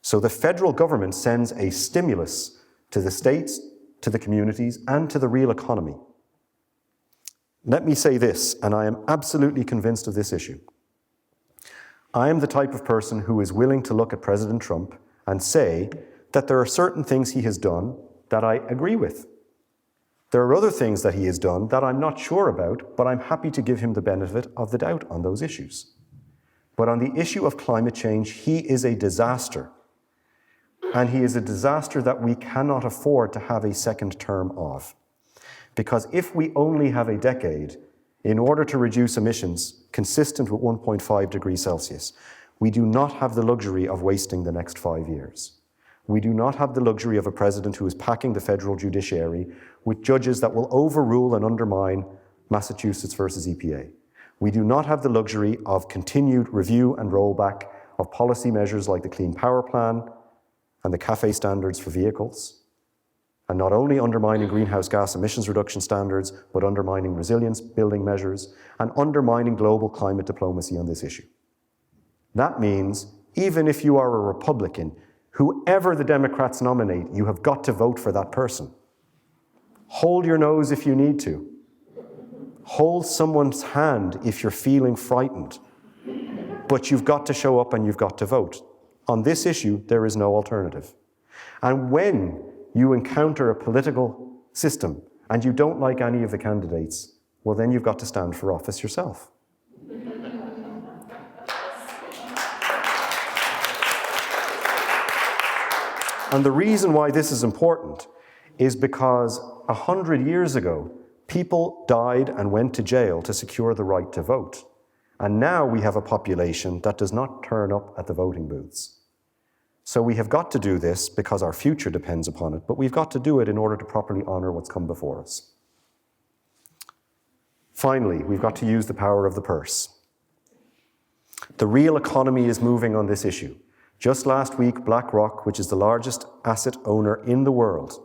So the federal government sends a stimulus to the states, to the communities, and to the real economy. Let me say this, and I am absolutely convinced of this issue. I am the type of person who is willing to look at President Trump and say that there are certain things he has done that I agree with. There are other things that he has done that I'm not sure about, but I'm happy to give him the benefit of the doubt on those issues. But on the issue of climate change, he is a disaster. And he is a disaster that we cannot afford to have a second term of. Because if we only have a decade in order to reduce emissions consistent with 1.5 degrees Celsius, we do not have the luxury of wasting the next 5 years. We do not have the luxury of a president who is packing the federal judiciary with judges that will overrule and undermine Massachusetts versus EPA. We do not have the luxury of continued review and rollback of policy measures like the Clean Power Plan and the CAFE standards for vehicles, and not only undermining greenhouse gas emissions reduction standards, but undermining resilience building measures and undermining global climate diplomacy on this issue. That means even if you are a Republican, whoever the Democrats nominate, you have got to vote for that person. Hold your nose if you need to. Hold someone's hand if you're feeling frightened. But you've got to show up and you've got to vote. On this issue, there is no alternative. And when you encounter a political system and you don't like any of the candidates, well, then you've got to stand for office yourself. And the reason why this is important is because 100 years ago, people died and went to jail to secure the right to vote. And now we have a population that does not turn up at the voting booths. So we have got to do this because our future depends upon it, but we've got to do it in order to properly honor what's come before us. Finally, we've got to use the power of the purse. The real economy is moving on this issue. Just last week, BlackRock, which is the largest asset owner in the world,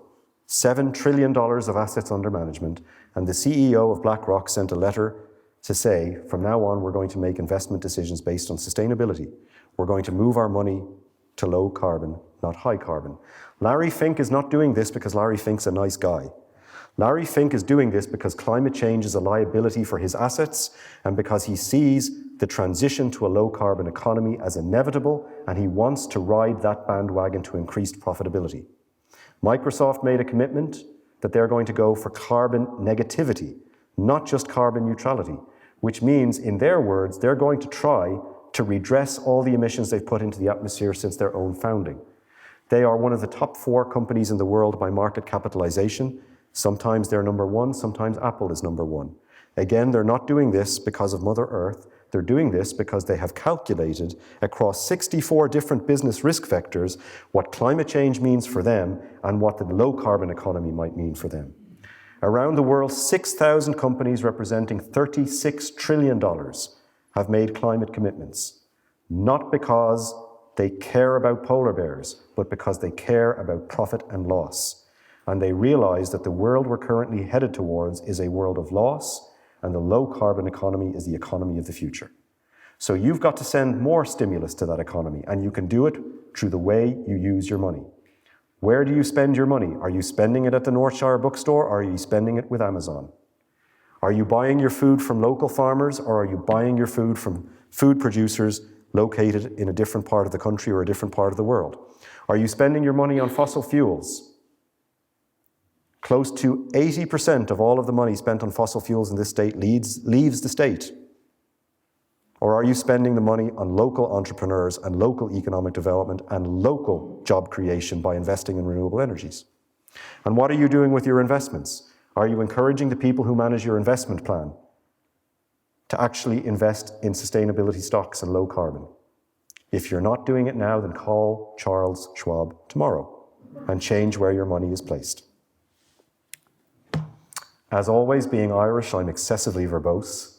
$7 trillion of assets under management, and the CEO of BlackRock sent a letter to say, from now on, we're going to make investment decisions based on sustainability. We're going to move our money to low carbon, not high carbon. Larry Fink is not doing this because Larry Fink's a nice guy. Larry Fink is doing this because climate change is a liability for his assets and because he sees the transition to a low carbon economy as inevitable and he wants to ride that bandwagon to increased profitability. Microsoft made a commitment that they're going to go for carbon negativity, not just carbon neutrality, which means, in their words, they're going to try to redress all the emissions they've put into the atmosphere since their own founding. They are one of the top 4 companies in the world by market capitalization. Sometimes they're number 1, sometimes Apple is number 1. Again, they're not doing this because of Mother Earth. They're doing this because they have calculated across 64 different business risk vectors what climate change means for them and what the low carbon economy might mean for them. Around the world, 6,000 companies representing $36 trillion have made climate commitments, not because they care about polar bears, but because they care about profit and loss. And they realize that the world we're currently headed towards is a world of loss, and the low carbon economy is the economy of the future. So you've got to send more stimulus to that economy, and you can do it through the way you use your money. Where do you spend your money? Are you spending it at the Northshire bookstore, or are you spending it with Amazon? Are you buying your food from local farmers, or are you buying your food from food producers located in a different part of the country or a different part of the world? Are you spending your money on fossil fuels? Close to 80% of all of the money spent on fossil fuels in this state leaves the state. Or are you spending the money on local entrepreneurs and local economic development and local job creation by investing in renewable energies? And what are you doing with your investments? Are you encouraging the people who manage your investment plan to actually invest in sustainability stocks and low carbon? If you're not doing it now, then call Charles Schwab tomorrow and change where your money is placed. As always, being Irish, I'm excessively verbose,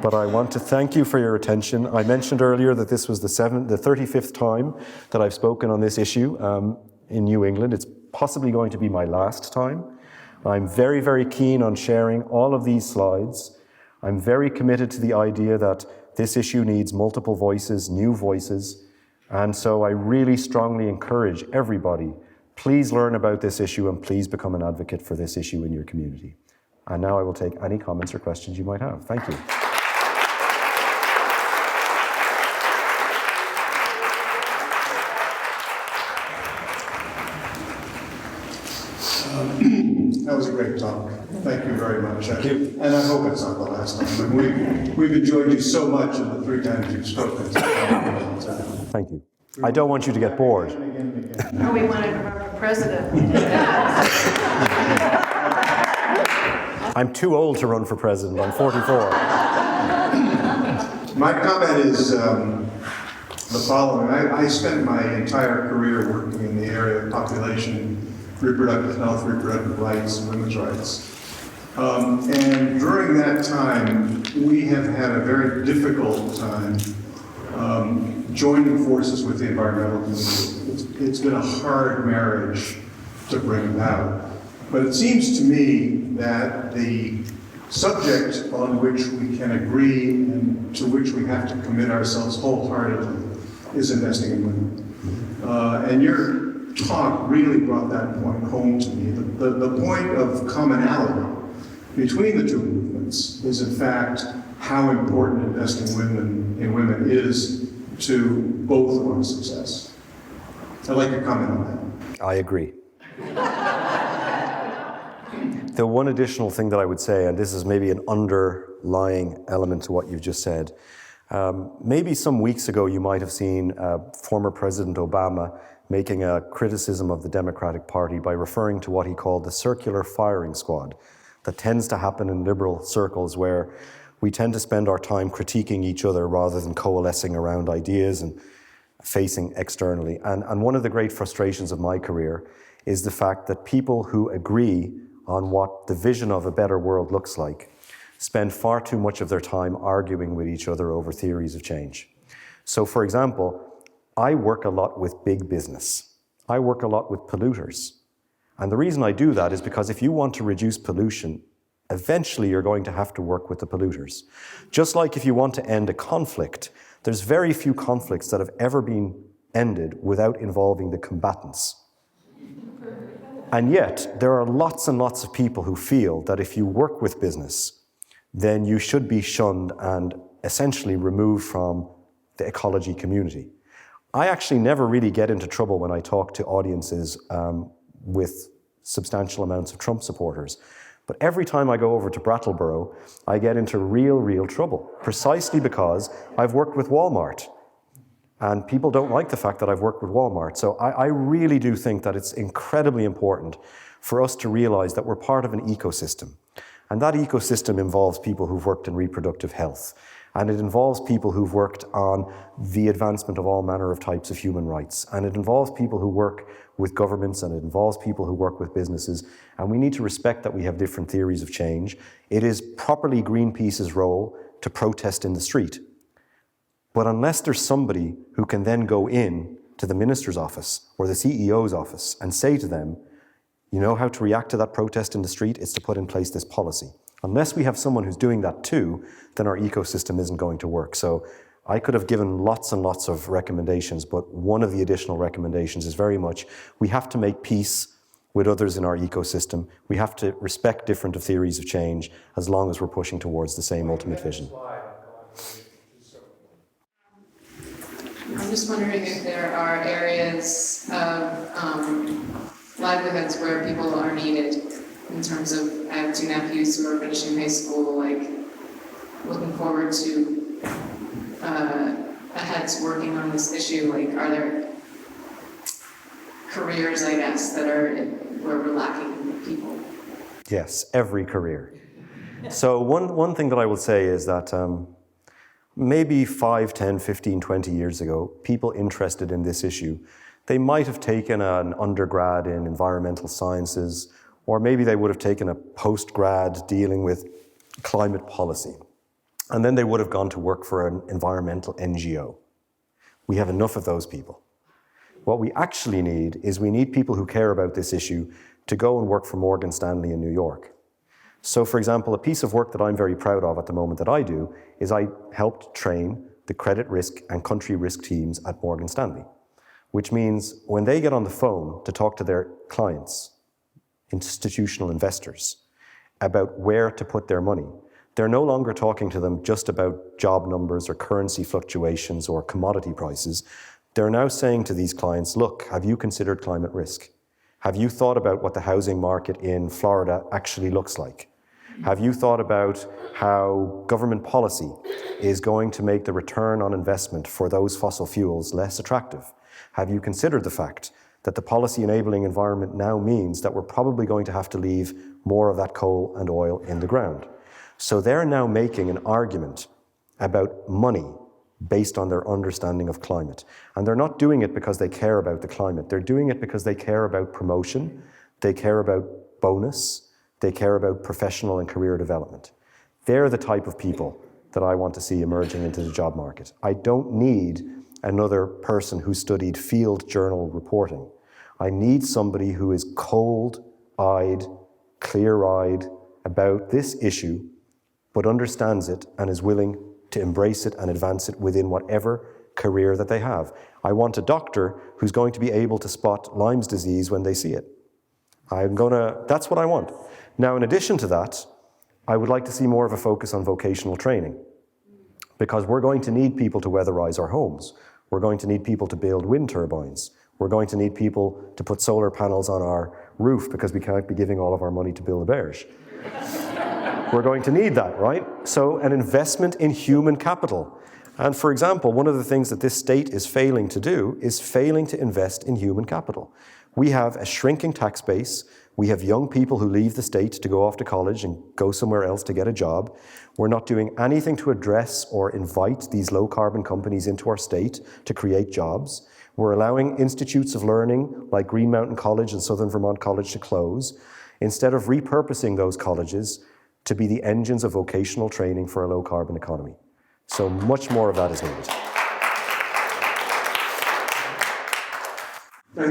but I want to thank you for your attention. I mentioned earlier that this was the 35th time that I've spoken on this issue in New England. It's possibly going to be my last time. I'm very, very keen on sharing all of these slides. I'm very committed to the idea that this issue needs multiple voices, new voices, and so I really strongly encourage everybody, please learn about this issue and please become an advocate for this issue in your community. And now I will take any comments or questions you might have. Thank you. That was a great talk. Thank you very much. Thank you. And I hope it's not the last time. We've enjoyed you so much in the 3 times you've spoken. Thank you. I don't want you to get bored. No, we wanted to run for president. I'm too old to run for president. I'm 44. My comment is the following. I spent my entire career working in the area of population, reproductive health, reproductive rights, and women's rights. And during that time, we have had a very difficult time joining forces with the environmental community. It's been a hard marriage to bring about. But it seems to me that the subject on which we can agree and to which we have to commit ourselves wholeheartedly is investing in women. And your talk really brought that point home to me. The point of commonality between the two movements is in fact how important investing in women is to both of our success. I'd like to comment on that. I agree. The one additional thing that I would say, and this is maybe an underlying element to what you've just said, maybe some weeks ago you might have seen former President Obama making a criticism of the Democratic Party by referring to what he called the circular firing squad that tends to happen in liberal circles where we tend to spend our time critiquing each other rather than coalescing around ideas and facing externally. And one of the great frustrations of my career is the fact that people who agree on what the vision of a better world looks like spend far too much of their time arguing with each other over theories of change. So for example, I work a lot with big business. I work a lot with polluters. And the reason I do that is because if you want to reduce pollution, eventually you're going to have to work with the polluters. Just like if you want to end a conflict, there's very few conflicts that have ever been ended without involving the combatants. And yet, there are lots and lots of people who feel that if you work with business, then you should be shunned and essentially removed from the ecology community. I actually never really get into trouble when I talk to audiences with substantial amounts of Trump supporters. But every time I go over to Brattleboro, I get into real trouble, precisely because I've worked with Walmart. And people don't like the fact that I've worked with Walmart. So I really do think that it's incredibly important for us to realize that we're part of an ecosystem. And that ecosystem involves people who've worked in reproductive health. And it involves people who've worked on the advancement of all manner of types of human rights. And it involves people who work with governments, and it involves people who work with businesses. And we need to respect that we have different theories of change. It is properly Greenpeace's role to protest in the street. But unless there's somebody who can then go in to the minister's office or the CEO's office and say to them, you know how to react to that protest in the street? It's to put in place this policy. Unless we have someone who's doing that too, then our ecosystem isn't going to work. So I could have given lots and lots of recommendations, but one of the additional recommendations is very much, we have to make peace with others in our ecosystem. We have to respect different theories of change as long as we're pushing towards the same ultimate vision. I'm just wondering if there are areas of livelihoods where people are needed in terms of, I have two nephews who are finishing high school, like looking forward to ahead to working on this issue. Like, are there careers, I guess, that are where we're lacking people? Yes, every career. So one thing that I will say is that maybe 5, 10, 15, 20 years ago, people interested in this issue, they might have taken an undergrad in environmental sciences, or maybe they would have taken a postgrad dealing with climate policy. And then they would have gone to work for an environmental NGO. We have enough of those people. What we actually need is we need people who care about this issue to go and work for Morgan Stanley in New York. So, for example, a piece of work that I'm very proud of at the moment that I do is I helped train the credit risk and country risk teams at Morgan Stanley, which means when they get on the phone to talk to their clients, institutional investors, about where to put their money, they're no longer talking to them just about job numbers or currency fluctuations or commodity prices. They're now saying to these clients, look, have you considered climate risk? Have you thought about what the housing market in Florida actually looks like? Have you thought about how government policy is going to make the return on investment for those fossil fuels less attractive? Have you considered the fact that the policy enabling environment now means that we're probably going to have to leave more of that coal and oil in the ground? So they're now making an argument about money based on their understanding of climate. And they're not doing it because they care about the climate. They're doing it because they care about promotion, they care about bonus, they care about professional and career development. They're the type of people that I want to see emerging into the job market. I don't need another person who studied field journal reporting. I need somebody who is cold-eyed, clear-eyed about this issue, but understands it and is willing to embrace it and advance it within whatever career that they have. I want a doctor who's going to be able to spot Lyme's disease when they see it. That's what I want. Now, in addition to that, I would like to see more of a focus on vocational training, because we're going to need people to weatherize our homes. We're going to need people to build wind turbines. We're going to need people to put solar panels on our roof because we can't be giving all of our money to Build-A-Bears. We're going to need that, right? So an investment in human capital. And for example, one of the things that this state is failing to do is failing to invest in human capital. We have a shrinking tax base. We have young people who leave the state to go off to college and go somewhere else to get a job. We're not doing anything to address or invite these low-carbon companies into our state to create jobs. We're allowing institutes of learning like Green Mountain College and Southern Vermont College to close, instead of repurposing those colleges to be the engines of vocational training for a low-carbon economy. So much more of that is needed.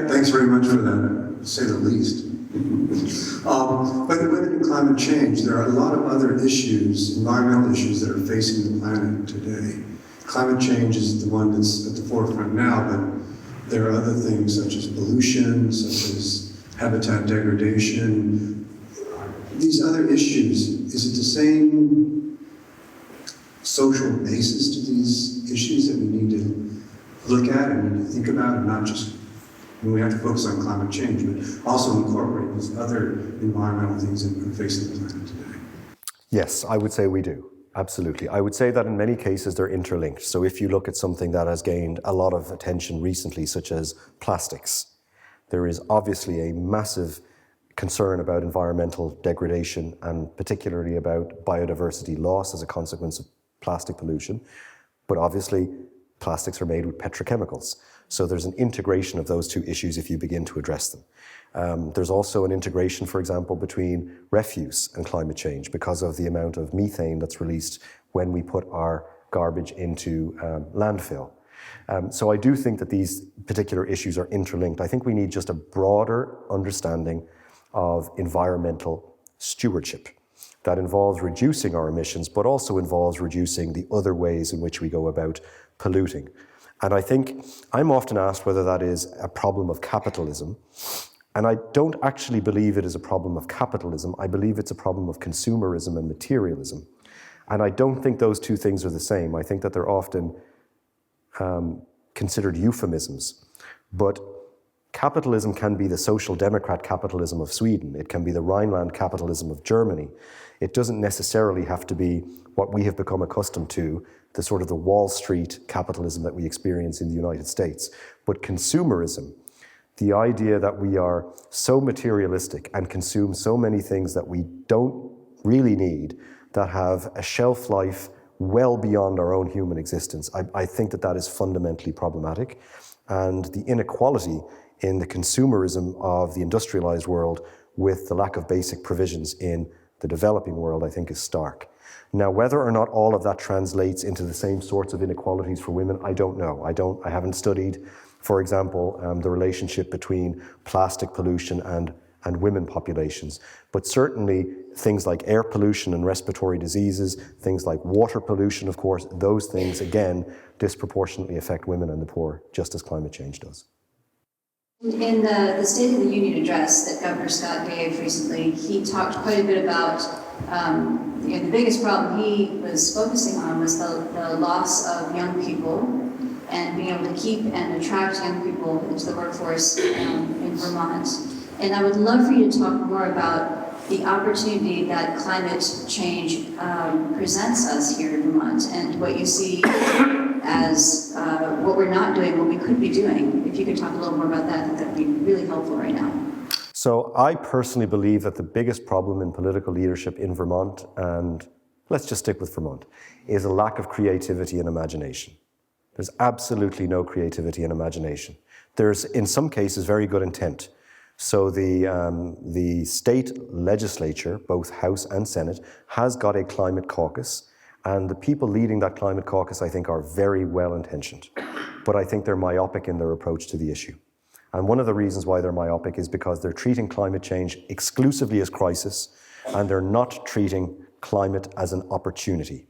Thanks very much for that, to say the least. But with climate change, there are a lot of other issues, environmental issues, that are facing the planet today. Climate change is the one that's at the forefront now, but there are other things such as pollution, such as habitat degradation. These other issues, is it the same social basis to these issues that we need to look at and need to think about, and not just, we have to focus on climate change, but also incorporate these other environmental things that are facing the planet today? Yes, I would say we do. Absolutely. I would say that in many cases they're interlinked. So if you look at something that has gained a lot of attention recently, such as plastics, there is obviously a massive concern about environmental degradation and particularly about biodiversity loss as a consequence of plastic pollution. But obviously, plastics are made with petrochemicals. So there's an integration of those two issues if you begin to address them. There's also an integration, for example, between refuse and climate change because of the amount of methane that's released when we put our garbage into landfill. So I do think that these particular issues are interlinked. I think we need just a broader understanding of environmental stewardship that involves reducing our emissions, but also involves reducing the other ways in which we go about polluting. And I think I'm often asked whether that is a problem of capitalism. And I don't actually believe it is a problem of capitalism. I believe it's a problem of consumerism and materialism. And I don't think those two things are the same. I think that they're often considered euphemisms. But capitalism can be the social democrat capitalism of Sweden. It can be the Rhineland capitalism of Germany. It doesn't necessarily have to be what we have become accustomed to, the sort of the Wall Street capitalism that we experience in the United States. But consumerism, the idea that we are so materialistic and consume so many things that we don't really need, that have a shelf life well beyond our own human existence, I think that that is fundamentally problematic. And the inequality in the consumerism of the industrialized world with the lack of basic provisions in the developing world, I think is stark. Now, whether or not all of that translates into the same sorts of inequalities for women, I don't know. I haven't studied, for example, the relationship between plastic pollution and women populations. But certainly things like air pollution and respiratory diseases, things like water pollution, of course, those things, again, disproportionately affect women and the poor, just as climate change does. In the State of the Union address that Governor Scott gave recently, he talked quite a bit about the biggest problem he was focusing on was the loss of young people and being able to keep and attract young people into the workforce in Vermont. And I would love for you to talk more about the opportunity that climate change presents us here in Vermont and what you see as what we're not doing, what we could be doing. If you could talk a little more about that, I think that would be really helpful right now. So I personally believe that the biggest problem in political leadership in Vermont, and let's just stick with Vermont, is a lack of creativity and imagination. There's absolutely no creativity and imagination. There's, in some cases, very good intent. So the state legislature, both House and Senate, has got a climate caucus, and the people leading that climate caucus, I think, are very well-intentioned. But I think they're myopic in their approach to the issue. And one of the reasons why they're myopic is because they're treating climate change exclusively as crisis, and they're not treating climate as an opportunity.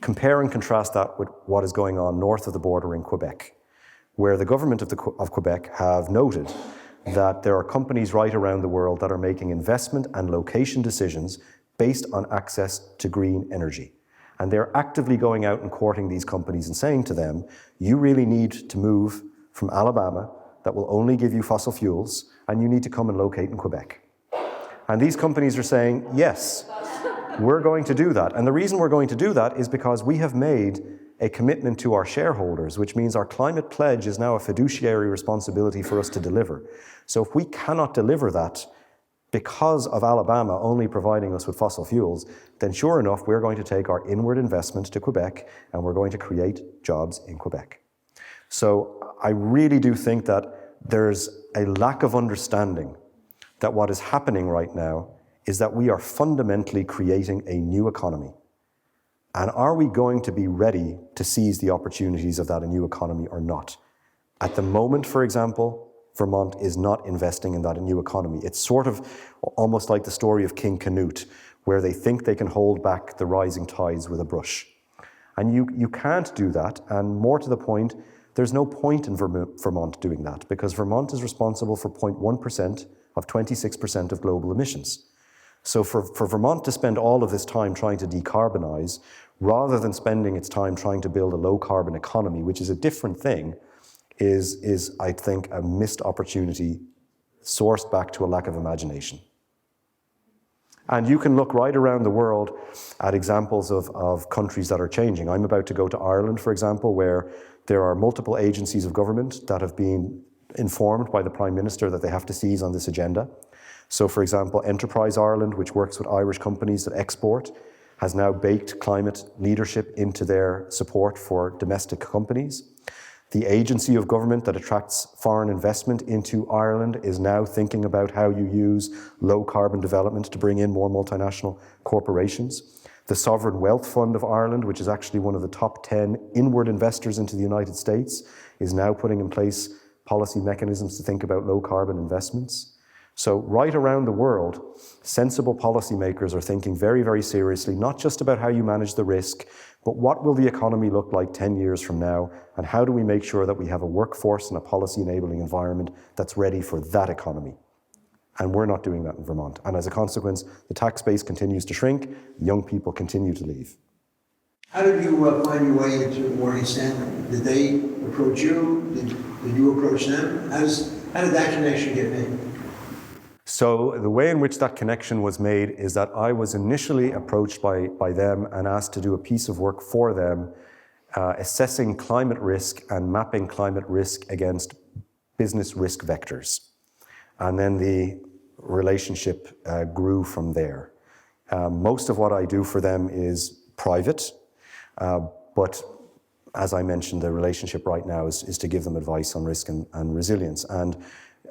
Compare and contrast that with what is going on north of the border in Quebec, where the government of Quebec have noted that there are companies right around the world that are making investment and location decisions based on access to green energy. And they're actively going out and courting these companies and saying to them, you really need to move from Alabama that will only give you fossil fuels, and you need to come and locate in Quebec. And these companies are saying, yes, we're going to do that. And the reason we're going to do that is because we have made a commitment to our shareholders, which means our climate pledge is now a fiduciary responsibility for us to deliver. So if we cannot deliver that because of Alabama only providing us with fossil fuels, then sure enough, we're going to take our inward investment to Quebec and we're going to create jobs in Quebec. So I really do think that there's a lack of understanding that what is happening right now is that we are fundamentally creating a new economy. And are we going to be ready to seize the opportunities of that new economy or not? At the moment, for example, Vermont is not investing in that new economy. It's sort of almost like the story of King Canute, where they think they can hold back the rising tides with a brush. And you can't do that, and more to the point, there's no point in Vermont doing that, because Vermont is responsible for 0.1% of 26% of global emissions. So for Vermont to spend all of this time trying to decarbonize, rather than spending its time trying to build a low-carbon economy, which is a different thing, is I think, a missed opportunity sourced back to a lack of imagination. And you can look right around the world at examples of countries that are changing. I'm about to go to Ireland, for example, where there are multiple agencies of government that have been informed by the Prime Minister that they have to seize on this agenda. So, for example, Enterprise Ireland, which works with Irish companies that export, has now baked climate leadership into their support for domestic companies. The agency of government that attracts foreign investment into Ireland is now thinking about how you use low carbon development to bring in more multinational corporations. The Sovereign Wealth Fund of Ireland, which is actually one of the top 10 inward investors into the United States, is now putting in place policy mechanisms to think about low carbon investments. So right around the world, sensible policymakers are thinking very, very seriously, not just about how you manage the risk, but what will the economy look like 10 years from now, and how do we make sure that we have a workforce and a policy-enabling environment that's ready for that economy? And we're not doing that in Vermont. And as a consequence, the tax base continues to shrink, young people continue to leave. How did you find your way into Morgan Stanley? Did they approach you? Did you approach them? How did that connection get made? So the way in which that connection was made is that I was initially approached by them and asked to do a piece of work for them, assessing climate risk and mapping climate risk against business risk vectors. And then the relationship grew from there. Most of what I do for them is private, but as I mentioned, the relationship right now is to give them advice on risk and resilience. And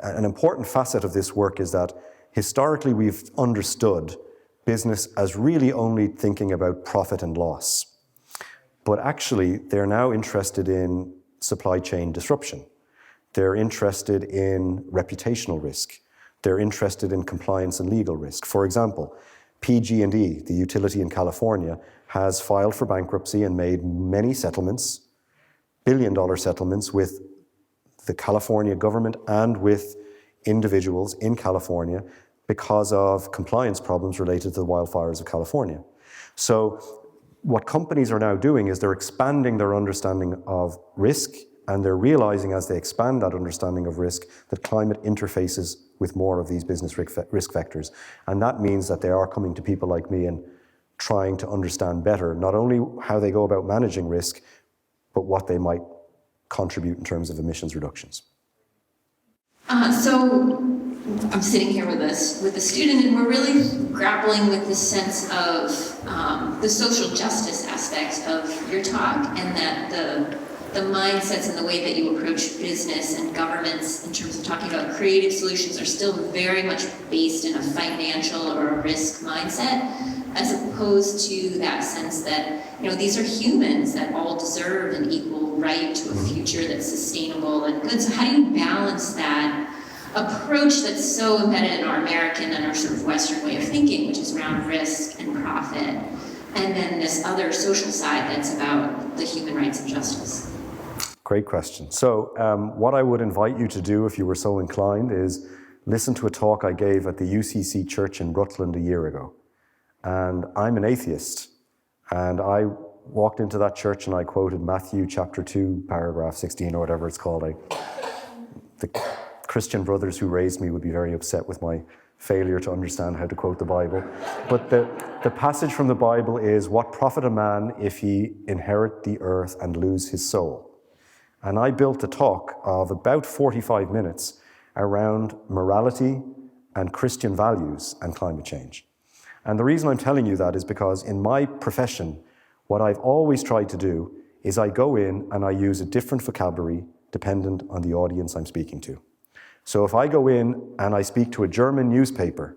an important facet of this work is that historically we've understood business as really only thinking about profit and loss. But actually, they're now interested in supply chain disruption. They're interested in reputational risk. They're interested in compliance and legal risk. For example, PG&E, the utility in California, has filed for bankruptcy and made many settlements, billion-dollar settlements with the California government and with individuals in California because of compliance problems related to the wildfires of California. So what companies are now doing is they're expanding their understanding of risk, and they're realizing as they expand that understanding of risk that climate interfaces with more of these business risk vectors. And that means that they are coming to people like me and trying to understand better, not only how they go about managing risk, but what they might contribute in terms of emissions reductions. So I'm sitting here with a student, and we're really grappling with the sense of the social justice aspect of your talk, and that the mindsets and the way that you approach business and governments in terms of talking about creative solutions are still very much based in a financial or a risk mindset, as opposed to that sense that, you know, these are humans that all deserve an equal right to a future that's sustainable and good. So how do you balance that approach that's so embedded in our American and our sort of Western way of thinking, which is around risk and profit, and then this other social side that's about the human rights and justice? Great question. So what I would invite you to do if you were so inclined is listen to a talk I gave at the UCC church in Rutland a year ago. And I'm an atheist. And I walked into that church and I quoted Matthew chapter 2, paragraph 16 or whatever it's called. The Christian brothers who raised me would be very upset with my failure to understand how to quote the Bible. But the passage from the Bible is, "What profit a man if he inherit the earth and lose his soul?" And I built a talk of about 45 minutes around morality and Christian values and climate change. And the reason I'm telling you that is because in my profession, what I've always tried to do is I go in and I use a different vocabulary dependent on the audience I'm speaking to. So if I go in and I speak to a German newspaper,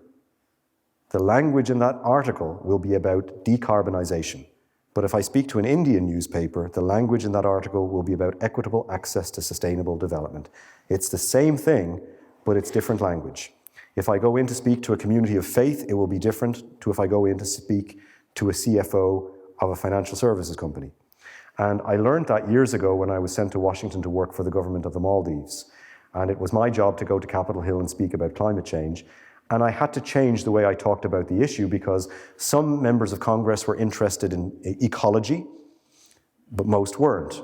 the language in that article will be about decarbonization. But if I speak to an Indian newspaper, the language in that article will be about equitable access to sustainable development. It's the same thing, but it's different language. If I go in to speak to a community of faith, it will be different to if I go in to speak to a CFO of a financial services company. And I learned that years ago when I was sent to Washington to work for the government of the Maldives. And it was my job to go to Capitol Hill and speak about climate change. And I had to change the way I talked about the issue because some members of Congress were interested in ecology, but most weren't.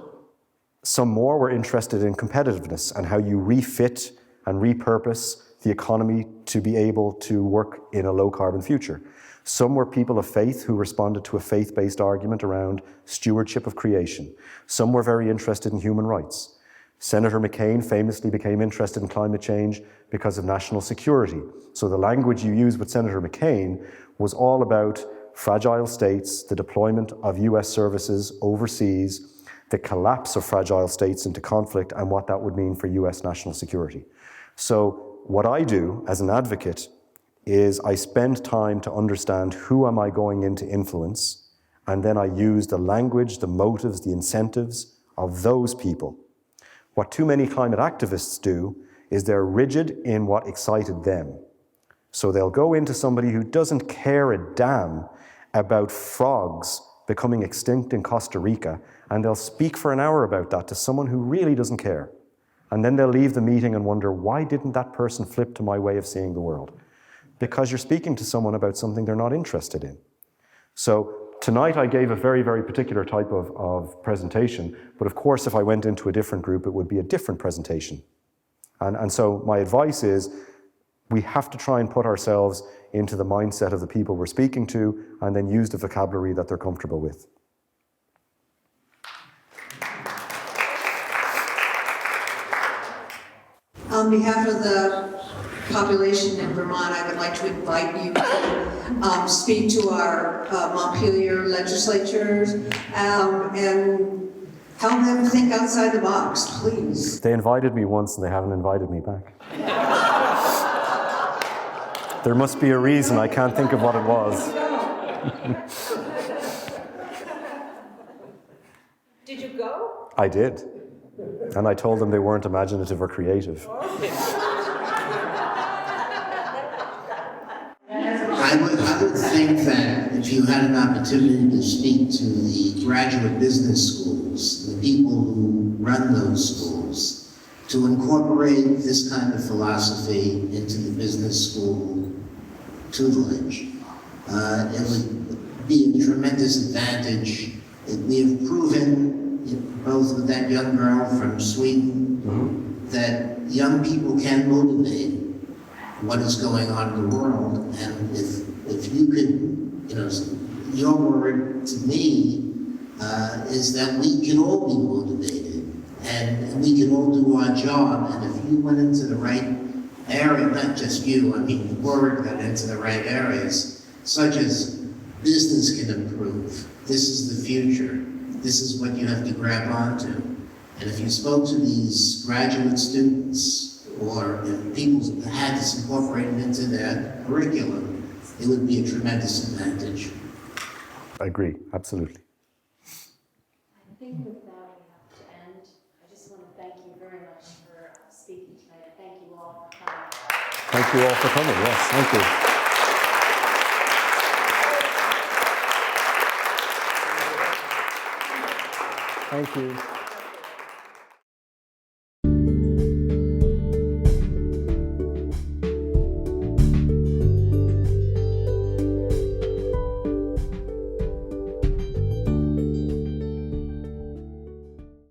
Some more were interested in competitiveness and how you refit and repurpose the economy to be able to work in a low-carbon future. Some were people of faith who responded to a faith-based argument around stewardship of creation. Some were very interested in human rights. Senator McCain famously became interested in climate change because of national security. So the language you used with Senator McCain was all about fragile states, the deployment of US services overseas, the collapse of fragile states into conflict, and what that would mean for US national security. So what I do as an advocate is I spend time to understand who am I going in to influence, and then I use the language, the motives, the incentives of those people. What too many climate activists do is they're rigid in what excited them. So they'll go into somebody who doesn't care a damn about frogs becoming extinct in Costa Rica, and they'll speak for an hour about that to someone who really doesn't care. And then they'll leave the meeting and wonder, why didn't that person flip to my way of seeing the world? Because you're speaking to someone about something they're not interested in. So tonight I gave a very, very particular type of presentation, but of course if I went into a different group, it would be a different presentation. And so my advice is, we have to try and put ourselves into the mindset of the people we're speaking to, and then use the vocabulary that they're comfortable with. On behalf of the population in Vermont, I would like to invite you to speak to our Montpelier legislatures and help them think outside the box, please. They invited me once and they haven't invited me back. There must be a reason, I can't think of what it was. Did you go? I did. And I told them they weren't imaginative or creative. I would think that if you had an opportunity to speak to the graduate business schools, the people who run those schools, to incorporate this kind of philosophy into the business school tutelage, it would be a tremendous advantage. We have proven, both with that young girl from Sweden, that young people can motivate what is going on in the world. And if you could, your word to me is that we can all be motivated and we can all do our job. And if you went into the right area, not just you, I mean the word got into the right areas, such as business can improve, this is the future, this is what you have to grab onto. And if you spoke to these graduate students, or if people had this incorporated into their curriculum, it would be a tremendous advantage. I agree, absolutely. I think with that we have to end. I just want to thank you very much for speaking tonight. Thank you all for coming. Thank you all for coming, yes, thank you. Thank you.